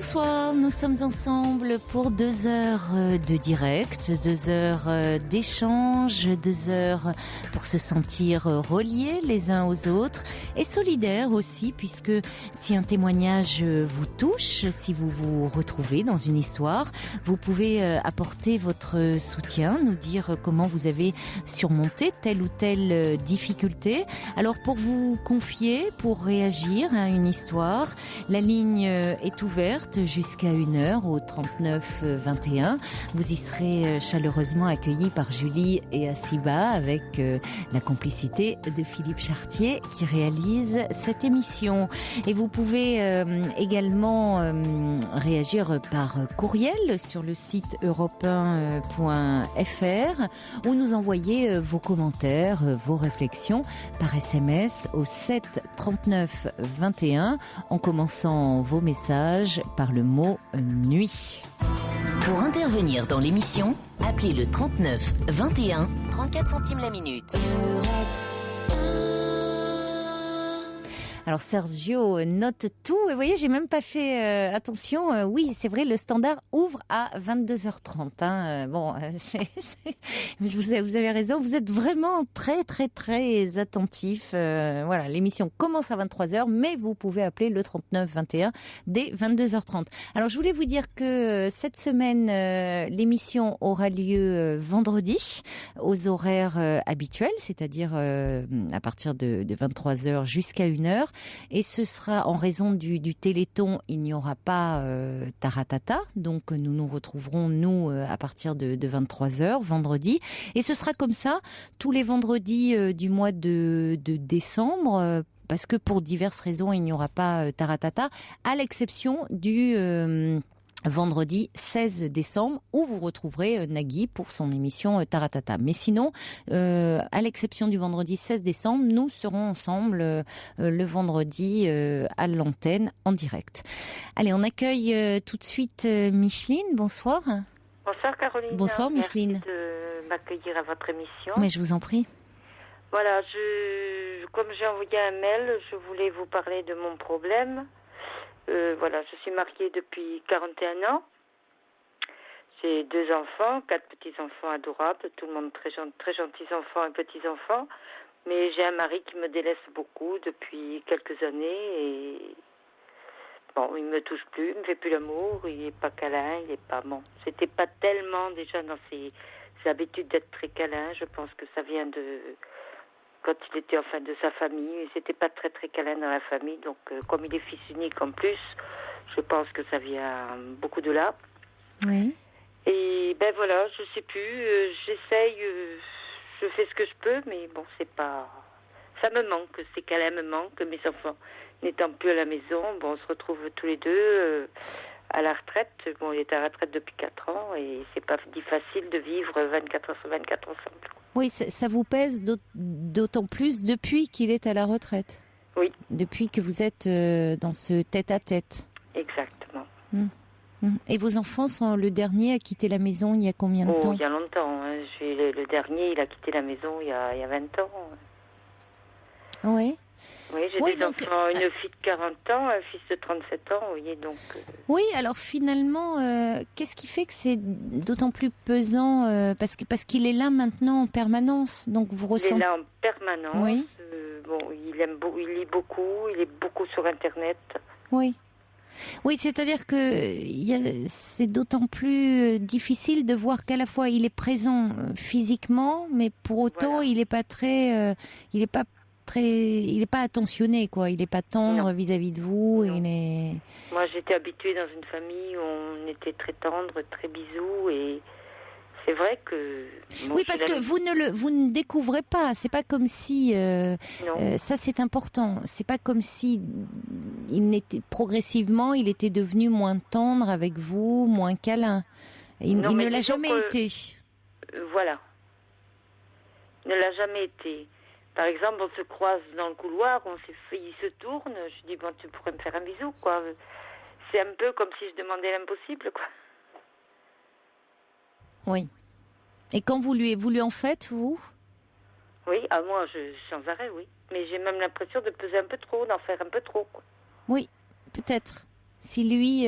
Bonsoir, nous sommes ensemble pour 2 heures de direct, 2 heures d'échange, 2 heures pour se sentir reliés les uns aux autres et solidaires aussi, puisque si un témoignage vous touche, si vous vous retrouvez dans une histoire, vous pouvez apporter votre soutien, nous dire comment vous avez surmonté telle ou telle difficulté. Alors pour vous confier, pour réagir à une histoire, la ligne est ouverte jusqu'à 1h au 39 21. Vous y serez chaleureusement accueillis par Julie et Asiba avec la complicité de Philippe Chartier qui réalise cette émission. Et vous pouvez également réagir par courriel sur le site europe1.fr ou nous envoyer vos commentaires, vos réflexions par SMS au 7 39 21 en commençant vos messages par le mot nuit. Pour intervenir dans l'émission, appelez le 39 21 34 centimes la minute. Alors Sergio note tout. Et vous voyez, j'ai même pas fait attention. Oui, c'est vrai, le standard ouvre à 22h30. Vous avez raison. Vous êtes vraiment très, très, très attentifs. Voilà, l'émission commence à 23h, mais vous pouvez appeler le 39 21 dès 22h30. Alors, je voulais vous dire que cette semaine, l'émission aura lieu vendredi aux horaires habituels, c'est-à-dire à partir de 23h jusqu'à 1h. Et ce sera en raison du Téléthon, il n'y aura pas Taratata, donc nous nous retrouverons à partir de 23h vendredi, et ce sera comme ça tous les vendredis du mois de décembre, parce que pour diverses raisons il n'y aura pas Taratata, à l'exception du vendredi 16 décembre où vous retrouverez Nagui pour son émission Taratata. Mais sinon, à l'exception du vendredi 16 décembre, nous serons ensemble le vendredi à l'antenne en direct. Allez, on accueille tout de suite Micheline. Bonsoir. Bonsoir Caroline. Bonsoir Micheline. Merci de m'accueillir à votre émission. Mais je vous en prie. Voilà, comme j'ai envoyé un mail, je voulais vous parler de mon problème. Voilà, je suis mariée depuis 41 ans. J'ai 2 enfants, 4 petits-enfants adorables, tout le monde très gentils enfants et petits-enfants. Mais j'ai un mari qui me délaisse beaucoup depuis quelques années et bon, il me touche plus, il me fait plus l'amour, il est pas câlin, il est pas bon. C'était pas tellement déjà dans ses habitudes d'être très câlin, je pense que ça vient de quand il était enfin de sa famille, c'était pas très très câlin dans la famille, donc comme il est fils unique en plus, je pense que ça vient beaucoup de là. Oui. Et ben voilà, je sais plus, j'essaye, je fais ce que je peux, mais bon, c'est pas, ça me manque, ces câlins me manquent, mes enfants n'étant plus à la maison, bon, on se retrouve tous les deux à la retraite. Bon, il est à la retraite depuis 4 ans et c'est pas facile de vivre 24 heures sur 24 ensemble. Oui, ça vous pèse d'autant plus depuis qu'il est à la retraite. Oui. Depuis que vous êtes dans ce tête-à-tête. Exactement. Et vos enfants sont le dernier à quitter la maison il y a combien de temps ? Il y a longtemps. Hein. Le dernier, il a quitté la maison il y a 20 ans. Oui. Oui, j'ai des enfants, une fille de 40 ans, un fils de 37 ans, vous voyez, donc... Oui, alors finalement, qu'est-ce qui fait que c'est d'autant plus pesant parce qu'il est là maintenant en permanence, donc vous ressentez... Il est là en permanence, oui. Bon, il lit beaucoup, il est beaucoup sur Internet. Oui. Oui, c'est-à-dire que c'est d'autant plus difficile de voir qu'à la fois il est présent physiquement, mais pour autant voilà. il n'est pas attentionné, quoi. Il n'est pas tendre vis-à-vis de vous. Moi, j'étais habituée dans une famille où on était très tendre, très bisous, et c'est vrai que... Oui, parce que vous ne découvrez pas. C'est pas comme si... ça, c'est important. C'est pas comme si progressivement, il était devenu moins tendre avec vous, moins câlin. Il ne l'a jamais été. Voilà. Il ne l'a jamais été. Par exemple, on se croise dans le couloir, il se tourne, je dis, bon, tu pourrais me faire un bisou, quoi. C'est un peu comme si je demandais l'impossible, quoi. Oui. Et quand vous lui en faites, vous ? Oui, moi, sans arrêt, oui. Mais j'ai même l'impression de peser un peu trop, d'en faire un peu trop, quoi. Oui, peut-être. Si lui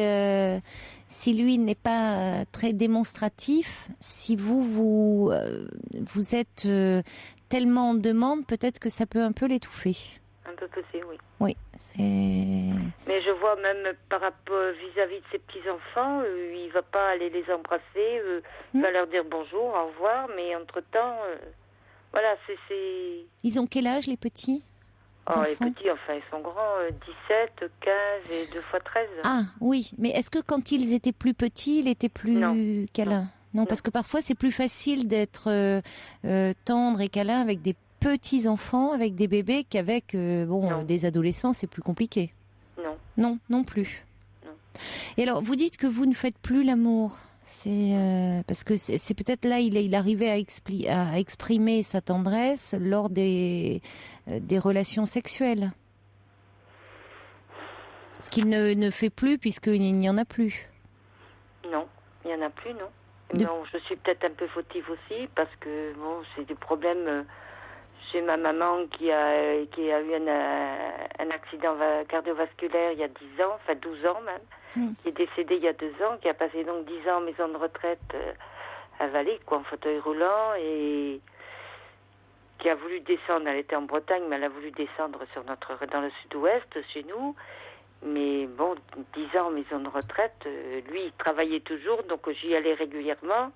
n'est pas très démonstratif, si vous êtes tellement en demande, peut-être que ça peut un peu l'étouffer. Un peu pesé, oui. Oui, c'est... Mais je vois même par rapport vis-à-vis de ses petits-enfants, il va pas aller les embrasser, il va leur dire bonjour, au revoir, mais entre-temps, voilà, c'est... Ils ont quel âge, les petits les petits, enfin, ils sont grands, 17, 15 et 2 fois 13. Ah, oui, mais est-ce que quand ils étaient plus petits, il était plus câlin? Non, parce que parfois, c'est plus facile d'être tendre et câlin avec des petits-enfants, avec des bébés, qu'avec des adolescents, c'est plus compliqué. Non. Non, non plus. Non. Et alors, vous dites que vous ne faites plus l'amour. C'est parce que c'est peut-être là il arrivait à exprimer sa tendresse lors des relations sexuelles. Ce qu'il ne fait plus puisqu'il n'y en a plus. Non, il n'y en a plus, non. Non, je suis peut-être un peu fautive aussi parce que bon, c'est des problèmes. J'ai ma maman qui a eu un accident cardiovasculaire il y a 10 ans, enfin 12 ans même, qui est décédée il y a 2 ans, qui a passé donc 10 ans en maison de retraite à Valais, en fauteuil roulant, et qui a voulu descendre. Elle était en Bretagne, mais elle a voulu descendre dans le sud-ouest, chez nous. Mais bon, 10 ans en maison de retraite, lui, il travaillait toujours, donc j'y allais régulièrement.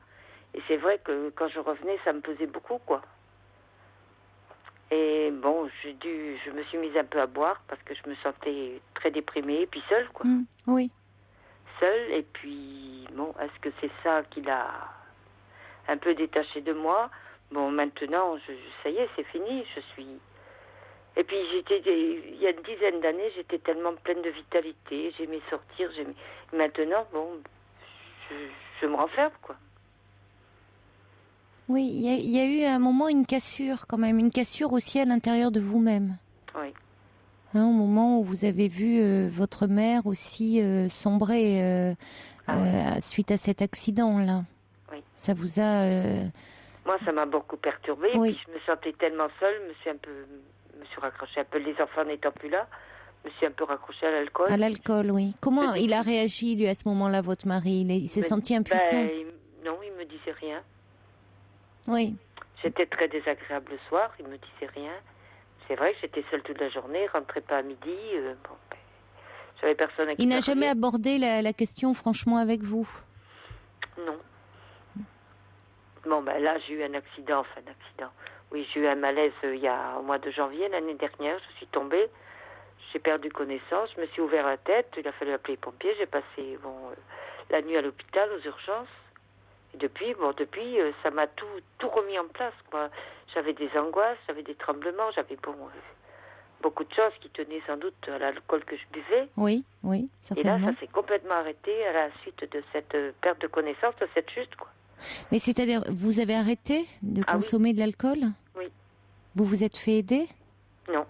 Et c'est vrai que quand je revenais, ça me pesait beaucoup, quoi. Et bon, je me suis mise un peu à boire parce que je me sentais très déprimée, et puis seule, quoi. Oui. Seule, et puis, bon, est-ce que c'est ça qui l'a un peu détaché de moi? Bon, maintenant, ça y est, c'est fini, je suis... Et puis, il y a une dizaine d'années, j'étais tellement pleine de vitalité, j'aimais sortir, Maintenant, bon, je me renferme, quoi. Oui, il y a eu à un moment une cassure quand même, une cassure aussi à l'intérieur de vous-même. Oui. Au moment où vous avez vu votre mère aussi sombrer suite à cet accident-là. Oui. Ça vous a... Moi, ça m'a beaucoup perturbée. Oui. Puis je me sentais tellement seule, je me suis raccrochée un peu, les enfants n'étant plus là. Je me suis un peu raccrochée à l'alcool. À l'alcool, oui. Comment il a réagi, lui, à ce moment-là, votre mari? Il s'est senti impuissant? Non, il me disait rien. Oui. J'étais très désagréable le soir, il me disait rien. C'est vrai que j'étais seule toute la journée, je rentrais pas à midi. J'avais personne à qui Il n'a parler. jamais abordé la question franchement avec vous? Non. Bon, là, j'ai eu un accident. Oui, j'ai eu un malaise au mois de janvier, l'année dernière. Je suis tombée, j'ai perdu connaissance, je me suis ouvert la tête, il a fallu appeler les pompiers. J'ai passé la nuit à l'hôpital, aux urgences. Et depuis, ça m'a tout remis en place, quoi. J'avais des angoisses, j'avais des tremblements, j'avais beaucoup de choses qui tenaient sans doute à l'alcool que je buvais. Oui, certainement. Et là, ça s'est complètement arrêté à la suite de cette perte de connaissance, de cette chute, quoi. Mais c'est-à-dire, vous avez arrêté de consommer de l'alcool? Oui. Vous vous êtes fait aider? Non.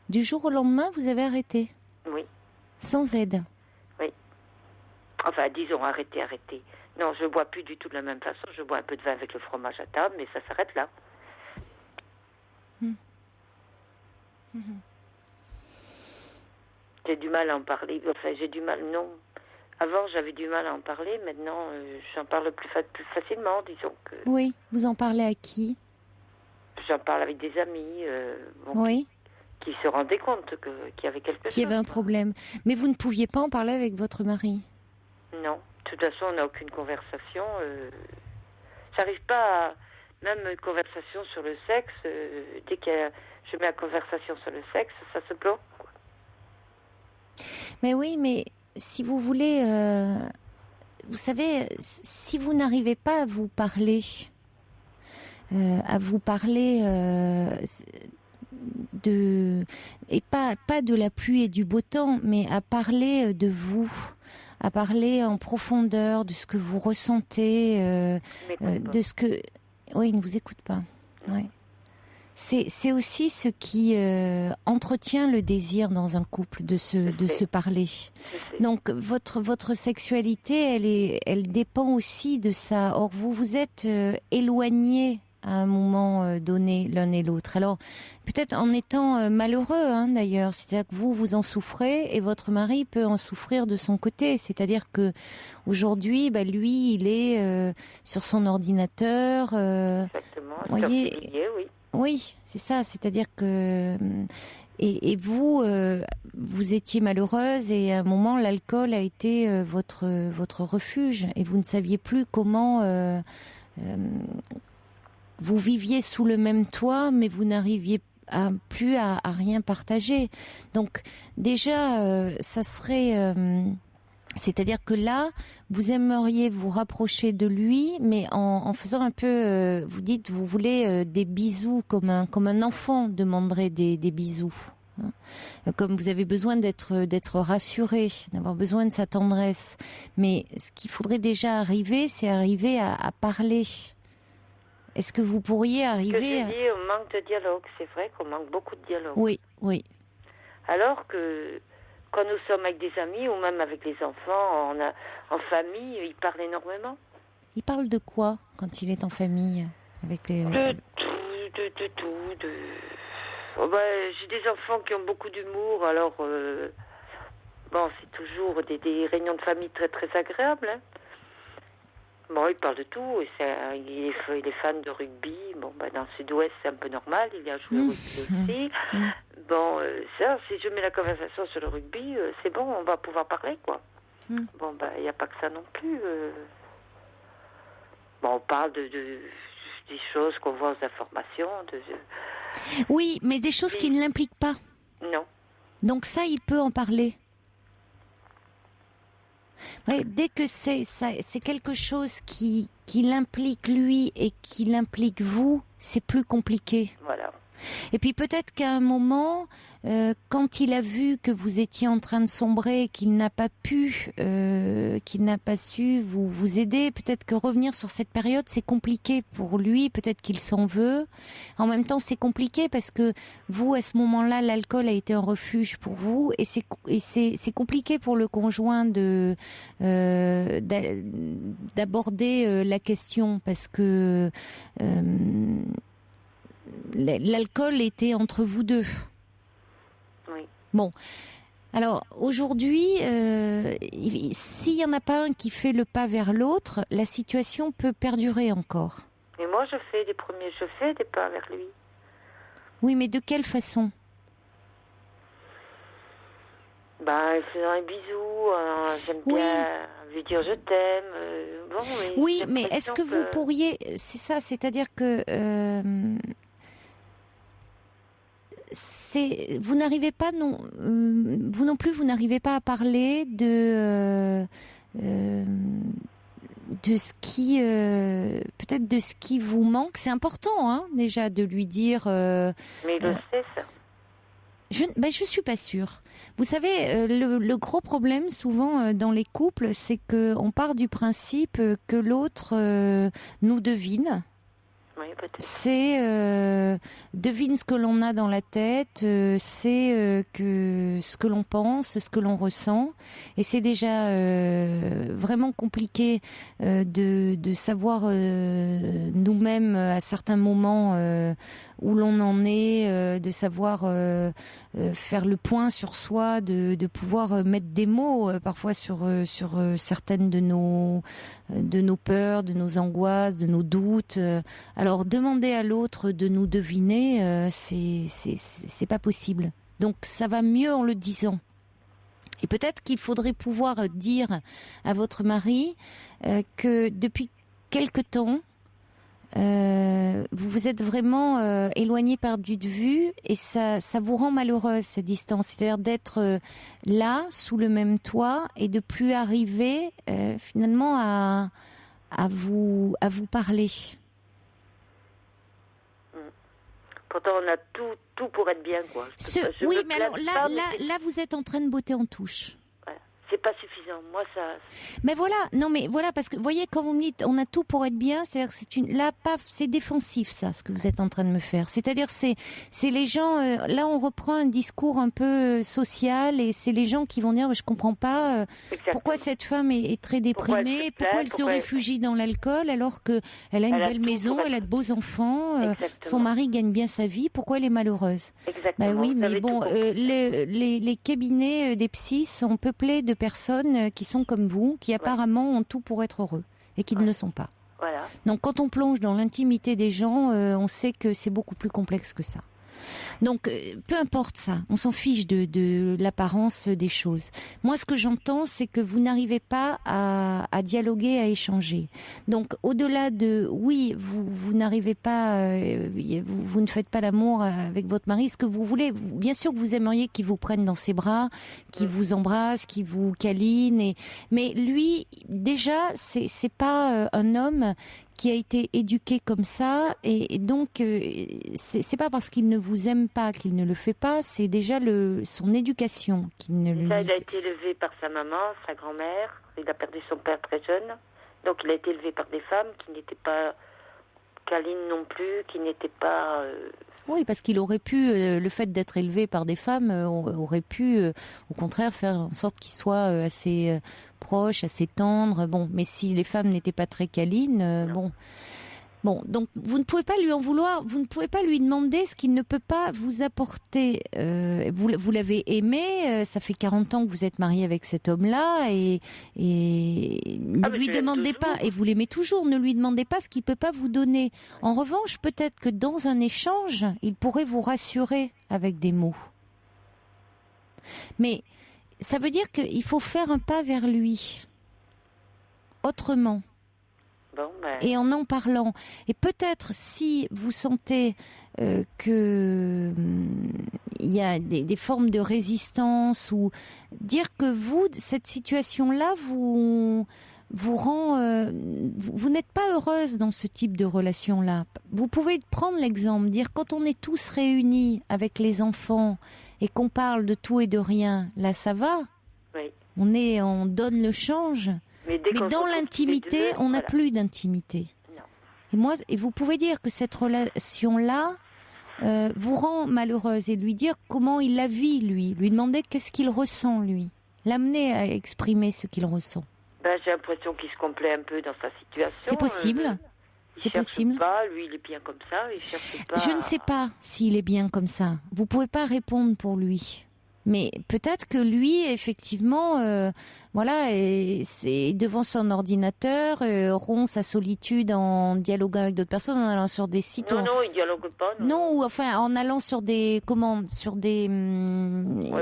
Du jour au lendemain, vous avez arrêté? Oui. Sans aide? Oui. Enfin, disons, arrêté. Non, je bois plus du tout de la même façon. Je bois un peu de vin avec le fromage à table, mais ça s'arrête là. J'ai du mal à en parler. Enfin, non. Avant, j'avais du mal à en parler. Maintenant, j'en parle plus facilement, disons que... Oui, vous en parlez à qui? J'en parle avec des amis oui. qui se rendaient compte qu'il y avait quelque chose. Qu'il y avait un problème. Mais vous ne pouviez pas en parler avec votre mari? Non. De toute façon, on n'a aucune conversation. J'arrive pas à... Même une conversation sur le sexe, dès que je mets la conversation sur le sexe, ça se bloque, quoi. Mais oui, mais si vous voulez... vous savez, si vous n'arrivez pas à vous parler... et pas de la pluie et du beau temps, mais à parler de vous, à parler en profondeur de ce que vous ressentez, de ce que... Oui, il ne vous écoute pas. Ouais. C'est aussi ce qui entretient le désir dans un couple, de se parler. Donc votre sexualité, elle dépend aussi de ça. Or vous êtes éloigné à un moment donné l'un et l'autre. Alors peut-être en étant malheureux d'ailleurs, c'est-à-dire que vous en souffrez et votre mari peut en souffrir de son côté. C'est-à-dire que aujourd'hui, lui, il est sur son ordinateur. Exactement. Voyez, Oui. oui, c'est ça. C'est-à-dire que et vous, vous étiez malheureuse et à un moment l'alcool a été votre refuge et vous ne saviez plus comment. Vous viviez sous le même toit, mais vous n'arriviez plus à rien partager. Donc déjà, ça serait... c'est-à-dire que là, vous aimeriez vous rapprocher de lui, mais en faisant un peu... vous dites, vous voulez des bisous, comme un enfant demanderait des bisous. Comme vous avez besoin d'être rassuré, d'avoir besoin de sa tendresse. Mais ce qu'il faudrait déjà arriver, c'est arriver à parler. Est-ce que vous pourriez arriver... Ce que je dis, on manque de dialogue. C'est vrai qu'on manque beaucoup de dialogue. Oui, oui. Alors que quand nous sommes avec des amis ou même avec les enfants, en famille, ils parlent énormément. Il parle de quoi quand il est en famille avec les... De tout. Oh j'ai des enfants qui ont beaucoup d'humour, alors c'est toujours des réunions de famille très très agréables. Hein. Bon, il parle de tout, et il est fan de rugby. Bon, dans le sud-ouest, c'est un peu normal, il a joué au rugby aussi. Bon, ça, si je mets la conversation sur le rugby, c'est bon, on va pouvoir parler, quoi. Bon, il n'y a pas que ça non plus. Bon, on parle des choses qu'on voit aux informations. Oui, mais des choses qui ne l'impliquent pas. Non. Donc ça, il peut en parler. Ouais, dès que c'est quelque chose qui l'implique lui et qui l'implique vous, c'est plus compliqué. Voilà. Et puis peut-être qu'à un moment, quand il a vu que vous étiez en train de sombrer, qu'il n'a pas su vous aider, peut-être que revenir sur cette période, c'est compliqué pour lui, peut-être qu'il s'en veut. En même temps, c'est compliqué parce que vous, à ce moment-là, l'alcool a été un refuge pour vous, et c'est compliqué pour le conjoint d'aborder la question parce que l'alcool était entre vous deux. Oui. Bon, alors aujourd'hui, s'il n'y en a pas un qui fait le pas vers l'autre, la situation peut perdurer encore. Et moi, je fais des pas vers lui. Oui, mais de quelle façon ? Il faisait un bisou, j'aime bien lui dire je t'aime. Oui, mais est-ce que vous pourriez... C'est ça, c'est-à-dire que... vous n'arrivez pas vous non plus vous n'arrivez pas à parler de ce qui peut-être de ce qui vous manque. C'est important déjà de lui dire mais il le sait, ça. Je suis pas sûre. Vous savez, le gros problème souvent dans les couples, c'est que on part du principe que l'autre nous devine. Oui, peut-être. C'est devine ce que l'on a dans la tête, c'est que ce que l'on pense, ce que l'on ressent, et c'est déjà vraiment compliqué de savoir nous-mêmes à certains moments où l'on en est, de savoir faire le point sur soi, de pouvoir mettre des mots parfois sur certaines de nos peurs, de nos angoisses, de nos doutes. Alors demander à l'autre de nous deviner, c'est pas possible. Donc ça va mieux en le disant. Et peut-être qu'il faudrait pouvoir dire à votre mari que depuis quelque temps, vous vous êtes vraiment éloigné, perdu de vue, et ça vous rend malheureuse, cette distance. C'est-à-dire d'être là, sous le même toit, et de plus arriver finalement à vous parler. Pourtant, on a tout pour être bien, quoi. Oui, mais alors là, vous êtes en train de botter en touche. Voilà. c'est pas suffisant. Moi, ça. Mais voilà, non mais voilà, parce que vous voyez, quand vous me dites on a tout pour être bien, c'est-à-dire que là, paf, c'est défensif ça, ce que vous êtes en train de me faire. C'est-à-dire c'est les gens, là on reprend un discours un peu social et c'est les gens qui vont dire je comprends pas pourquoi cette femme est très déprimée, pourquoi elle se réfugie dans l'alcool alors que elle a une belle maison, elle a de beaux enfants, son mari gagne bien sa vie, pourquoi elle est malheureuse? Exactement. Bah oui, mais bon, les cabinets des psys sont peuplés de personnes qui sont comme vous, qui apparemment ont tout pour être heureux et qui ne le sont pas. Voilà. Donc quand on plonge dans l'intimité des gens, on sait que c'est beaucoup plus complexe que ça. Donc, peu importe ça, on s'en fiche de l'apparence des choses. Moi, ce que j'entends, c'est que vous n'arrivez pas à dialoguer, à échanger. Donc, au-delà de, oui, vous n'arrivez pas, vous ne faites pas l'amour avec votre mari, ce que vous voulez, bien sûr que vous aimeriez qu'il vous prenne dans ses bras, qu'il vous embrasse, qu'il vous câline, mais lui, déjà, c'est pas un homme qui a été éduqué comme ça, et donc c'est pas parce qu'il ne vous aime pas qu'il ne le fait pas, c'est déjà son éducation qui ne lui... Ça, il a été élevé par sa maman, sa grand-mère, il a perdu son père très jeune, donc il a été élevé par des femmes qui n'étaient pas câlines non plus, qui n'étaient pas... Oui, parce qu'il aurait pu, le fait d'être élevé par des femmes, aurait pu, au contraire, faire en sorte qu'il soit assez proche, assez tendre. Bon, mais si les femmes n'étaient pas très câlines, bon, donc vous ne pouvez pas lui en vouloir, vous ne pouvez pas lui demander ce qu'il ne peut pas vous apporter. Vous l'avez aimé, ça fait 40 ans que vous êtes marié avec cet homme-là, et ne lui demandez pas, et vous l'aimez toujours, ne lui demandez pas ce qu'il peut pas vous donner. En revanche, peut-être que dans un échange, il pourrait vous rassurer avec des mots. Mais ça veut dire qu'il faut faire un pas vers lui, autrement. Bon, et en parlant. Et peut-être si vous sentez que il y a des formes de résistance, ou dire que cette situation-là vous rend... vous n'êtes pas heureuse dans ce type de relation-là. Vous pouvez prendre l'exemple, dire quand on est tous réunis avec les enfants et qu'on parle de tout et de rien, là ça va. Oui. On donne le change. Mais dans l'intimité, on n'a plus d'intimité. Et vous pouvez dire que cette relation-là vous rend malheureuse, et lui dire comment il la vit, lui demander qu'est-ce qu'il ressent, lui. L'amener à exprimer ce qu'il ressent. J'ai l'impression qu'il se complaît un peu dans sa situation. C'est possible. C'est possible. Pas, lui, il est bien comme ça. Il cherche pas. Je ne sais pas s'il est bien comme ça. Vous pouvez pas répondre pour lui. Mais peut-être que lui, effectivement, c'est devant son ordinateur, rompt sa solitude en dialoguant avec d'autres personnes, en allant sur des sites. Non, il dialogue pas. Non, ou enfin en allant sur des sur des.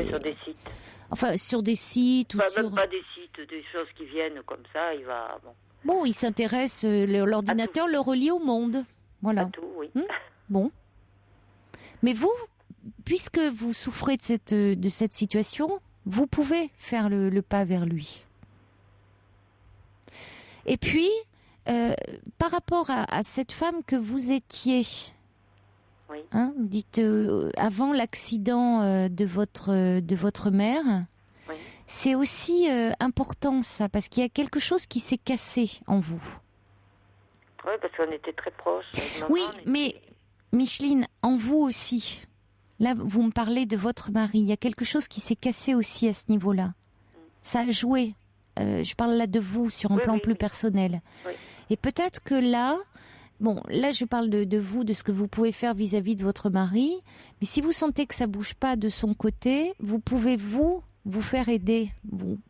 Sur des sites. Enfin, sur des sites, même pas des sites, des choses qui viennent comme ça. Il va Bon, il s'intéresse. L'ordinateur le relie au monde. Voilà. À tout, oui. Bon. Mais vous, puisque vous souffrez de cette situation, vous pouvez faire le pas vers lui. Et puis, par rapport à cette femme que vous étiez, oui. Dites avant l'accident de votre mère, oui. C'est aussi important ça, parce qu'il y a quelque chose qui s'est cassé en vous. Oui, parce qu'on était très proches. Oui, mais Micheline, en vous aussi. Là, vous me parlez de votre mari. Il y a quelque chose qui s'est cassé aussi à ce niveau-là. Ça a joué. Je parle là de vous sur un plan plus personnel. Oui. Et peut-être que là, là je parle de vous, de ce que vous pouvez faire vis-à-vis de votre mari. Mais si vous sentez que ça bouge pas de son côté, vous pouvez vous faire aider,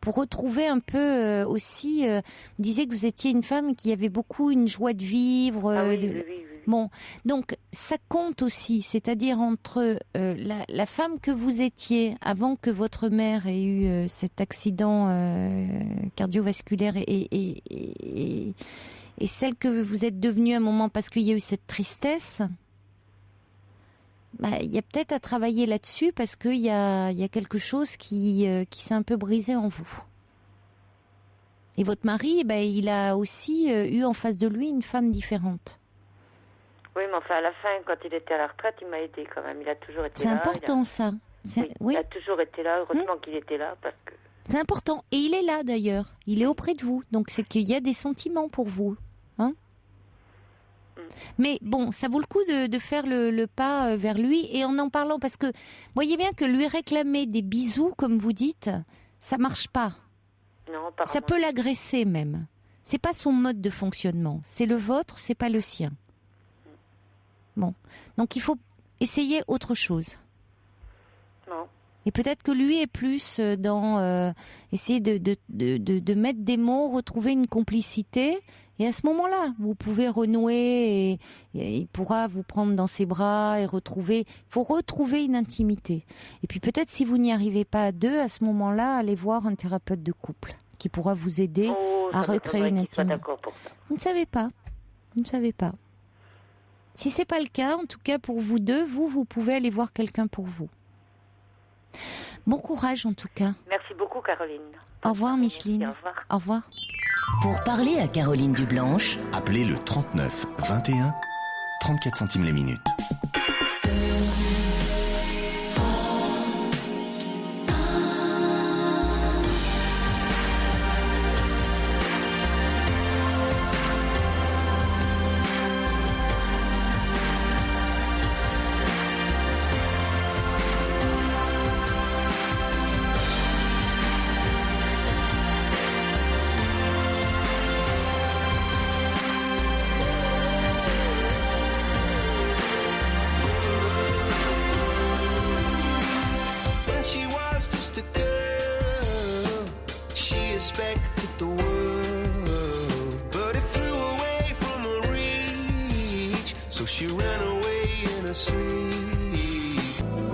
pour retrouver un peu aussi. Vous disiez que vous étiez une femme qui avait beaucoup une joie de vivre. Oui. Bon, donc ça compte aussi, c'est-à-dire entre la femme que vous étiez avant que votre mère ait eu cet accident cardiovasculaire et celle que vous êtes devenue à un moment parce qu'il y a eu cette tristesse. Il y a peut-être à travailler là-dessus parce qu'il y a quelque chose qui s'est un peu brisé en vous. Et votre mari, il a aussi eu en face de lui une femme différente. Oui, mais enfin, à la fin, quand il était à la retraite, il m'a aidé quand même. Il a toujours été là. C'est important, ça. Il a toujours été là. Heureusement qu'il était là, parce que... C'est important. Et il est là d'ailleurs. Il est auprès de vous. Donc c'est qu'il y a des sentiments pour vous. Hein? Mais bon, ça vaut le coup de faire le pas vers lui et en parlant. Parce que voyez bien que lui réclamer des bisous, comme vous dites, ça marche pas. Non, Ça peut l'agresser même. C'est pas son mode de fonctionnement. C'est le vôtre, c'est pas le sien. Bon. Donc il faut essayer autre chose. Non. Et peut-être que lui est plus dans essayer de mettre des mots, retrouver une complicité. Et à ce moment-là, vous pouvez renouer et il pourra vous prendre dans ses bras et retrouver. Il faut retrouver une intimité. Et puis peut-être si vous n'y arrivez pas à deux, à ce moment-là, allez voir un thérapeute de couple qui pourra vous aider à recréer une intimité. Vous ne savez pas. Vous ne savez pas. Si c'est pas le cas, en tout cas pour vous deux, vous pouvez aller voir quelqu'un pour vous. Bon courage en tout cas. Merci beaucoup Caroline. Au revoir Micheline. Merci, au revoir. Au revoir. Pour parler à Caroline Dublanche, appelez le 39 21, 34 centimes la minute.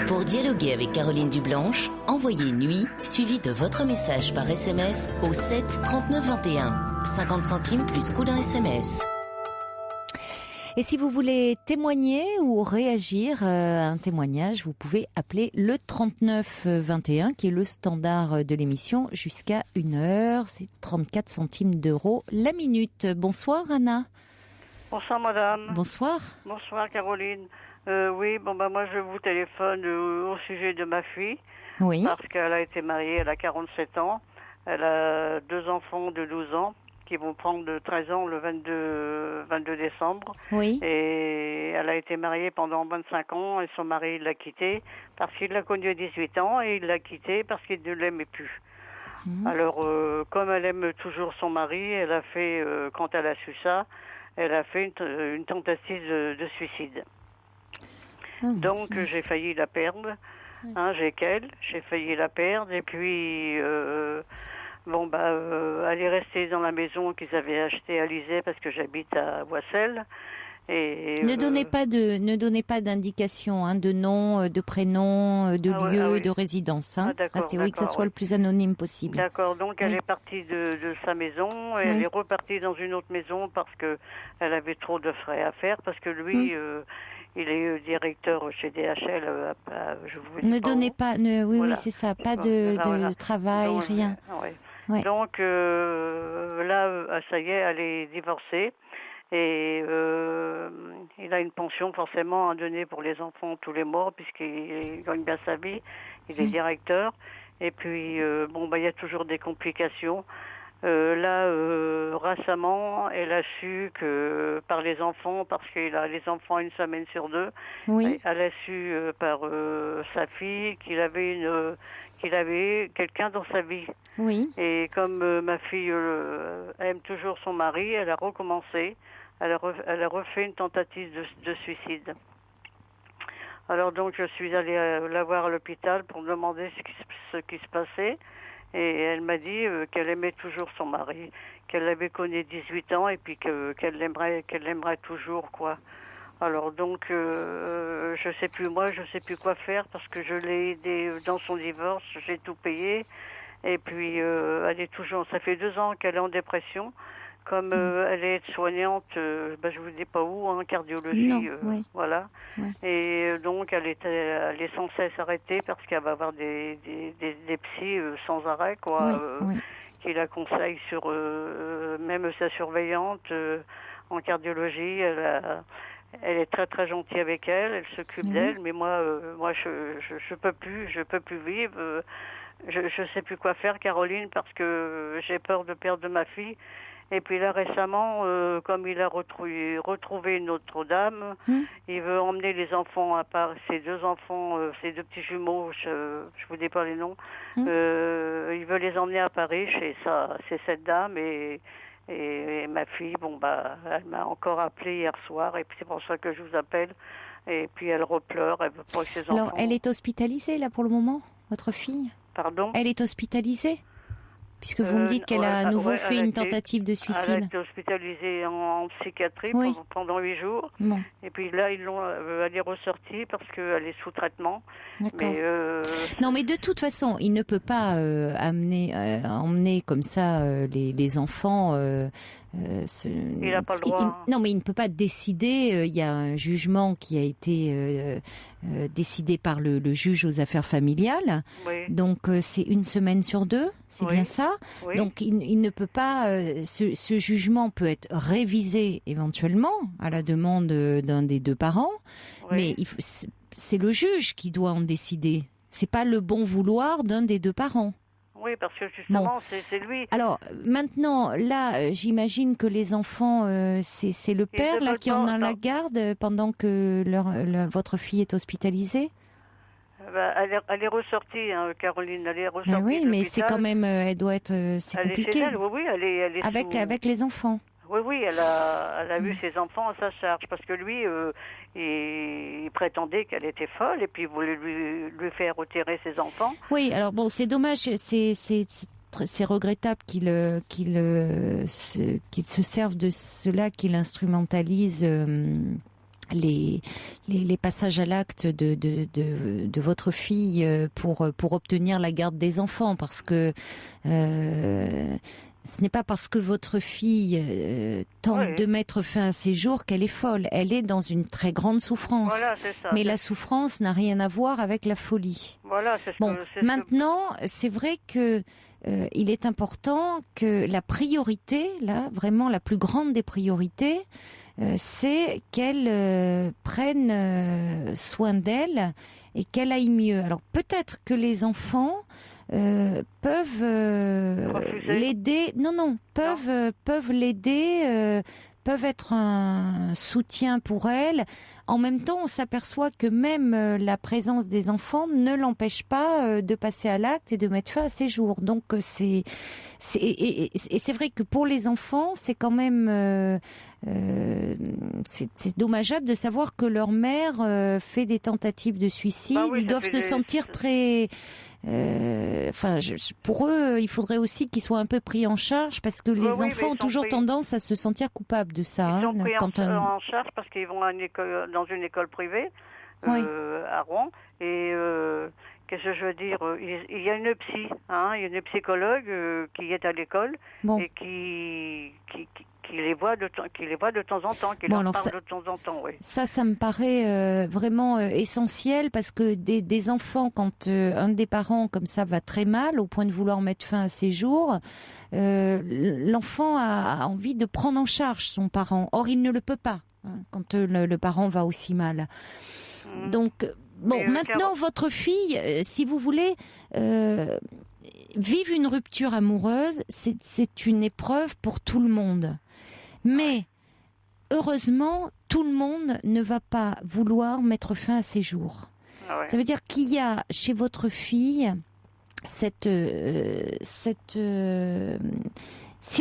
Pour dialoguer avec Caroline Dublanche, envoyez nuit suivi de votre message par SMS au 7 39 21. 50 centimes plus coût d'un SMS. Et si vous voulez témoigner ou réagir à un témoignage, vous pouvez appeler le 39 21 qui est le standard de l'émission jusqu'à 1h. C'est 34 centimes d'euros la minute. Bonsoir Anna. Bonsoir madame. Bonsoir. Bonsoir Caroline. Oui, moi je vous téléphone au sujet de ma fille. Oui. Parce qu'elle a été mariée, elle a 47 ans. Elle a 2 enfants de 12 ans qui vont prendre de 13 ans le 22 décembre. Oui. Et elle a été mariée pendant 25 ans et son mari l'a quittée parce qu'il l'a connue à 18 ans et il l'a quittée parce qu'il ne l'aimait plus. Alors, comme elle aime toujours son mari, elle a fait, quand elle a su ça, elle a fait une tentative de suicide. Donc j'ai failli la perdre, j'ai failli la perdre et puis elle est restée dans la maison qu'ils avaient achetée à Lizet parce que j'habite à Voisselles. Et ne donnez pas d'indication, de nom, de prénom, de lieu, de résidence. Oui, que ce soit le plus anonyme possible. D'accord, donc elle est partie de sa maison et elle est repartie dans une autre maison parce que elle avait trop de frais à faire, parce que lui, il est directeur chez DHL. Je vous dis ne donnez pas. Oui, c'est ça, pas de travail, donc, rien. Ouais. Donc là, ça y est, elle est divorcée. Et il a une pension forcément à donner pour les enfants tous les mois puisqu'il gagne bien sa vie, il est directeur. Et puis il y a toujours des complications. Récemment, elle a su que par les enfants, parce qu'il a les enfants une semaine sur 2, elle a su par sa fille qu'il avait quelqu'un dans sa vie. Oui. Et comme ma fille aime toujours son mari, elle a recommencé. Elle a refait une tentative de suicide. Alors donc je suis allée la voir à l'hôpital pour demander ce qui se passait. Et elle m'a dit qu'elle aimait toujours son mari, qu'elle l'avait connu 18 ans et puis qu'elle l'aimerait toujours, quoi. Alors donc je sais plus quoi faire parce que je l'ai aidée dans son divorce, j'ai tout payé. Et puis elle est toujours, ça fait 2 ans qu'elle est en dépression. Comme elle est soignante, je vous dis pas où, en cardiologie, voilà. Ouais. Et donc elle est sans cesse arrêtée parce qu'elle va avoir des psys sans arrêt, quoi, qui la conseillent sur même sa surveillante en cardiologie. Elle est très très gentille avec elle s'occupe d'elle, mais moi je peux plus vivre. je sais plus quoi faire, Caroline, parce que j'ai peur de perdre ma fille. Et puis là, récemment, comme il a retrouvé une autre dame, il veut emmener les enfants à part, ses deux enfants, ses deux petits jumeaux, je vous dis pas les noms, il veut les emmener à Paris chez c'est cette dame et ma fille, elle m'a encore appelé hier soir et puis c'est pour ça que je vous appelle. Et puis elle repleure, elle veut pas que ses enfants... Alors, elle est hospitalisée là pour le moment, votre fille? Pardon? Elle est hospitalisée? Puisque vous me dites qu'elle a à nouveau fait une tentative de suicide. Elle a été hospitalisée en psychiatrie pendant 8 jours. Bon. Et puis là, elle est ressortie parce qu'elle est sous traitement. D'accord. Non, mais de toute façon, il ne peut pas emmener comme ça les enfants. Il n'a pas le droit. Non, mais il ne peut pas décider. Il y a un jugement qui a été décidé par le juge aux affaires familiales. Oui. Donc c'est 1 semaine sur 2, c'est bien ça. Oui. Donc il ne peut pas. Ce jugement peut être révisé éventuellement à la demande d'un des deux parents, mais c'est le juge qui doit en décider. C'est pas le bon vouloir d'un des deux parents. Oui, parce que justement, c'est lui. Alors, maintenant, là, j'imagine que les enfants, c'est le père là qui en a la garde pendant que votre fille est hospitalisée? Elle est ressortie, hein, Caroline, elle est ressortie. Oui, mais c'est quand même, elle doit être, c'est compliqué. Elle, oui, elle est avec les enfants. Oui, elle a eu ses enfants à sa charge, parce que lui, il prétendait qu'elle était folle, et puis il voulait lui faire retirer ses enfants. Oui, alors bon, c'est dommage, c'est regrettable qu'il se serve de cela, qu'il instrumentalise les passages à l'acte de votre fille pour obtenir la garde des enfants, parce que ce n'est pas parce que votre fille tente de mettre fin à ses jours qu'elle est folle. Elle est dans une très grande souffrance. Voilà, c'est ça. Mais la souffrance n'a rien à voir avec la folie. Voilà, c'est maintenant, c'est vrai que il est important que la priorité, là, vraiment la plus grande des priorités, c'est qu'elle prenne soin d'elle et qu'elle aille mieux. Alors peut-être que les enfants peuvent l'aider. Peuvent l'aider, peuvent être un soutien pour elle. En même temps, on s'aperçoit que même la présence des enfants ne l'empêche pas de passer à l'acte et de mettre fin à ses jours. Donc c'est vrai que pour les enfants, c'est quand même c'est dommageable de savoir que leur mère fait des tentatives de suicide. Ils doivent se sentir très pour eux, il faudrait aussi qu'ils soient un peu pris en charge, parce que les enfants ont toujours tendance à se sentir coupables de ça. Ils sont pris en charge parce qu'ils vont dans une école privée à Rouen. Et qu'est-ce que je veux dire, il y a une psy, il y a une psychologue qui est à l'école et qui les voit de temps en temps, qui leur parle de temps en temps. Oui. Ça me paraît vraiment essentiel, parce que des enfants, quand un des parents comme ça va très mal, au point de vouloir mettre fin à ses jours, l'enfant a envie de prendre en charge son parent. Or, il ne le peut pas quand le parent va aussi mal. Donc, maintenant, votre fille, si vous voulez... vivre une rupture amoureuse, c'est une épreuve pour tout le monde. Mais, heureusement, tout le monde ne va pas vouloir mettre fin à ses jours. Ça veut dire qu'il y a chez votre fille si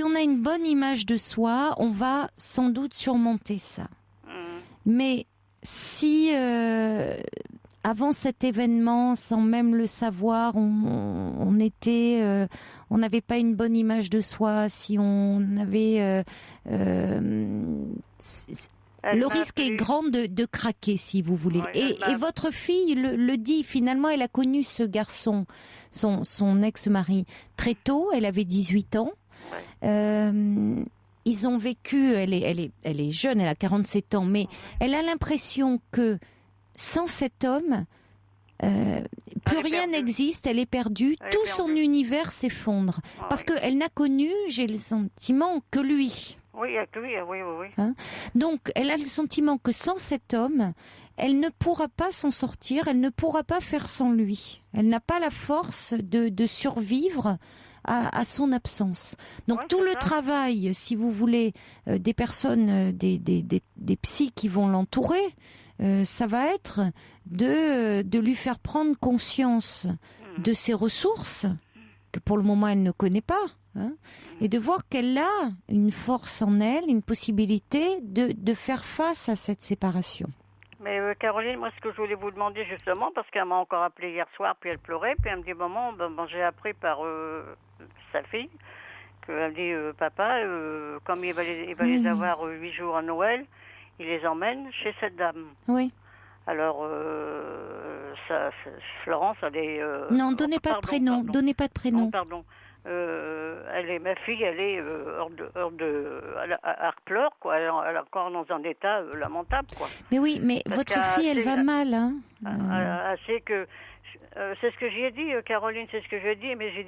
on a une bonne image de soi, on va sans doute surmonter ça. Mais si avant cet événement, sans même le savoir, on n'avait pas une bonne image de soi, si on avait le risque est grand de craquer, si vous voulez. Et votre fille le dit, finalement, elle a connu ce garçon, son ex-mari, très tôt. Elle avait 18 ans. Ils ont vécu, elle est jeune, elle a 47 ans, mais elle a l'impression que sans cet homme, plus rien n'existe, elle est perdue, tout son univers s'effondre. Parce qu'elle n'a connu, j'ai le sentiment, que lui. Oui, avec lui, oui, oui, oui. Hein? Donc, elle a le sentiment que sans cet homme, elle ne pourra pas s'en sortir, elle ne pourra pas faire sans lui. Elle n'a pas la force de survivre à son absence. Donc, Ouais, tout c'est le ça. travail, si vous voulez, des personnes, des psys qui vont l'entourer, ça va être de lui faire prendre conscience de ses ressources, que pour le moment elle ne connaît pas, hein, et de voir qu'elle a une force en elle, une possibilité de faire face à cette séparation. Mais Caroline, moi, ce que je voulais vous demander justement, parce qu'elle m'a encore appelé hier soir, puis elle pleurait, puis elle me dit, maman, j'ai appris par sa fille, qu'elle me dit, papa, comme il va les avoir 8 jours à Noël, il les emmène chez cette dame. Oui. Alors, Florence, elle est... Non, donnez pas de prénom, pardon. donnez pas de prénom. Non, pardon. Ma fille, elle est elle pleure, quoi. Elle est encore dans un état lamentable, quoi. Mais oui, mais Parce votre qu'elle fille, elle va mal, hein. C'est que c'est ce que j'ai dit, Caroline, c'est ce que j'ai dit, mais j'ai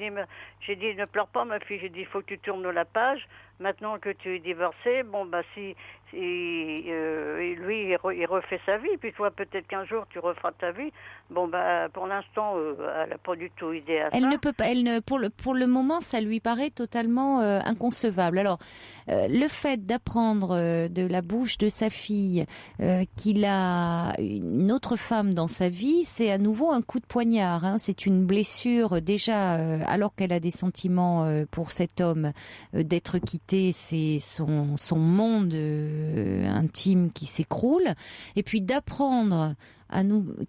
dit ne pleure pas, ma fille. J'ai dit il faut que tu tournes la page. Maintenant que tu es divorcée, si lui il refait sa vie, puis toi peut-être qu'un jour tu referas ta vie. Pour l'instant, elle n'a pas du tout idée à ça. Elle ne peut pas. Pour le moment, ça lui paraît totalement inconcevable. Alors, le fait d'apprendre de la bouche de sa fille qu'il a une autre femme dans sa vie, c'est à nouveau un coup de poignard. Hein. C'est une blessure déjà, alors qu'elle a des sentiments pour cet homme, d'être quittée, c'est son monde intime qui s'écroule. Et puis d'apprendre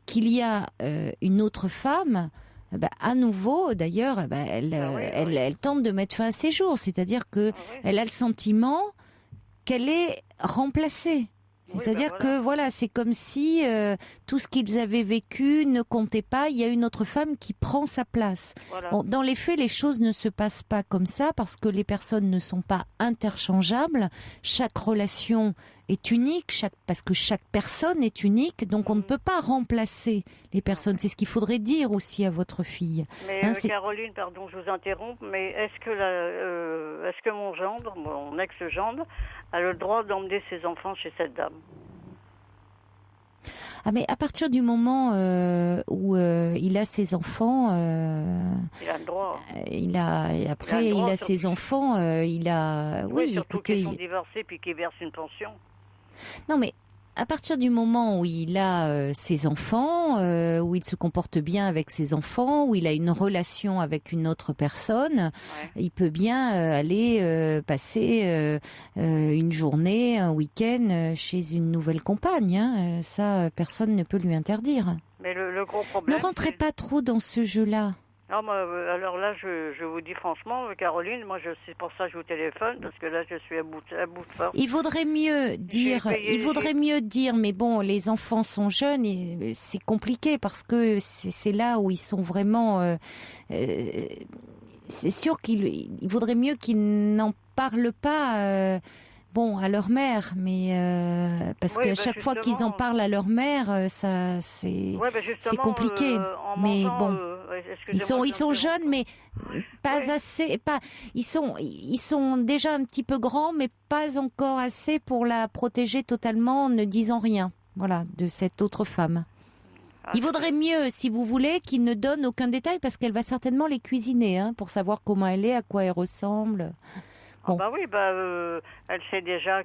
qu'il y a une autre femme, à nouveau, d'ailleurs, elle tente de mettre fin à ses jours. C'est-à-dire que elle a le sentiment qu'elle est remplacée. C'est-à-dire que c'est comme si tout ce qu'ils avaient vécu ne comptait pas. Il y a une autre femme qui prend sa place. Voilà. Bon, dans les faits, les choses ne se passent pas comme ça parce que les personnes ne sont pas interchangeables. Chaque relation est unique, parce que chaque personne est unique, donc on ne peut pas remplacer les personnes. C'est ce qu'il faudrait dire aussi à votre fille. Mais Caroline, pardon, je vous interromps, mais est-ce que mon gendre, mon ex-gendre, a le droit d'emmener ses enfants chez cette dame? Ah, mais à partir du moment où il a ses enfants, il a le droit. Il a ses enfants, il a. Oui, surtout écoutez. Qu'ils sont divorcés puis qu'ils versent une pension. Non, mais à partir du moment où il a ses enfants, où il se comporte bien avec ses enfants, où il a une relation avec une autre personne, il peut bien aller passer une journée, un week-end chez une nouvelle compagne. Hein. Ça, personne ne peut lui interdire. Mais le gros problème... Ne rentrez pas trop dans ce jeu-là. Non, alors là, je vous dis franchement, Caroline, c'est pour ça que je vous téléphone, parce que là, je suis à bout de force. Il vaudrait mieux dire, mais bon, les enfants sont jeunes et c'est compliqué parce que c'est là où ils sont vraiment. C'est sûr qu'il vaudrait mieux qu'ils n'en parlent pas. À leur mère, mais parce qu'à chaque fois qu'ils en parlent à leur mère, c'est compliqué. Mais bon, ils sont jeunes, mais pas assez. Ils sont déjà un petit peu grands, mais pas encore assez pour la protéger totalement en ne disant rien. Voilà, de cette autre femme. Il vaudrait mieux, si vous voulez, qu'il ne donne aucun détail parce qu'elle va certainement les cuisiner, pour savoir comment elle est, à quoi elle ressemble. Bon. Elle sait déjà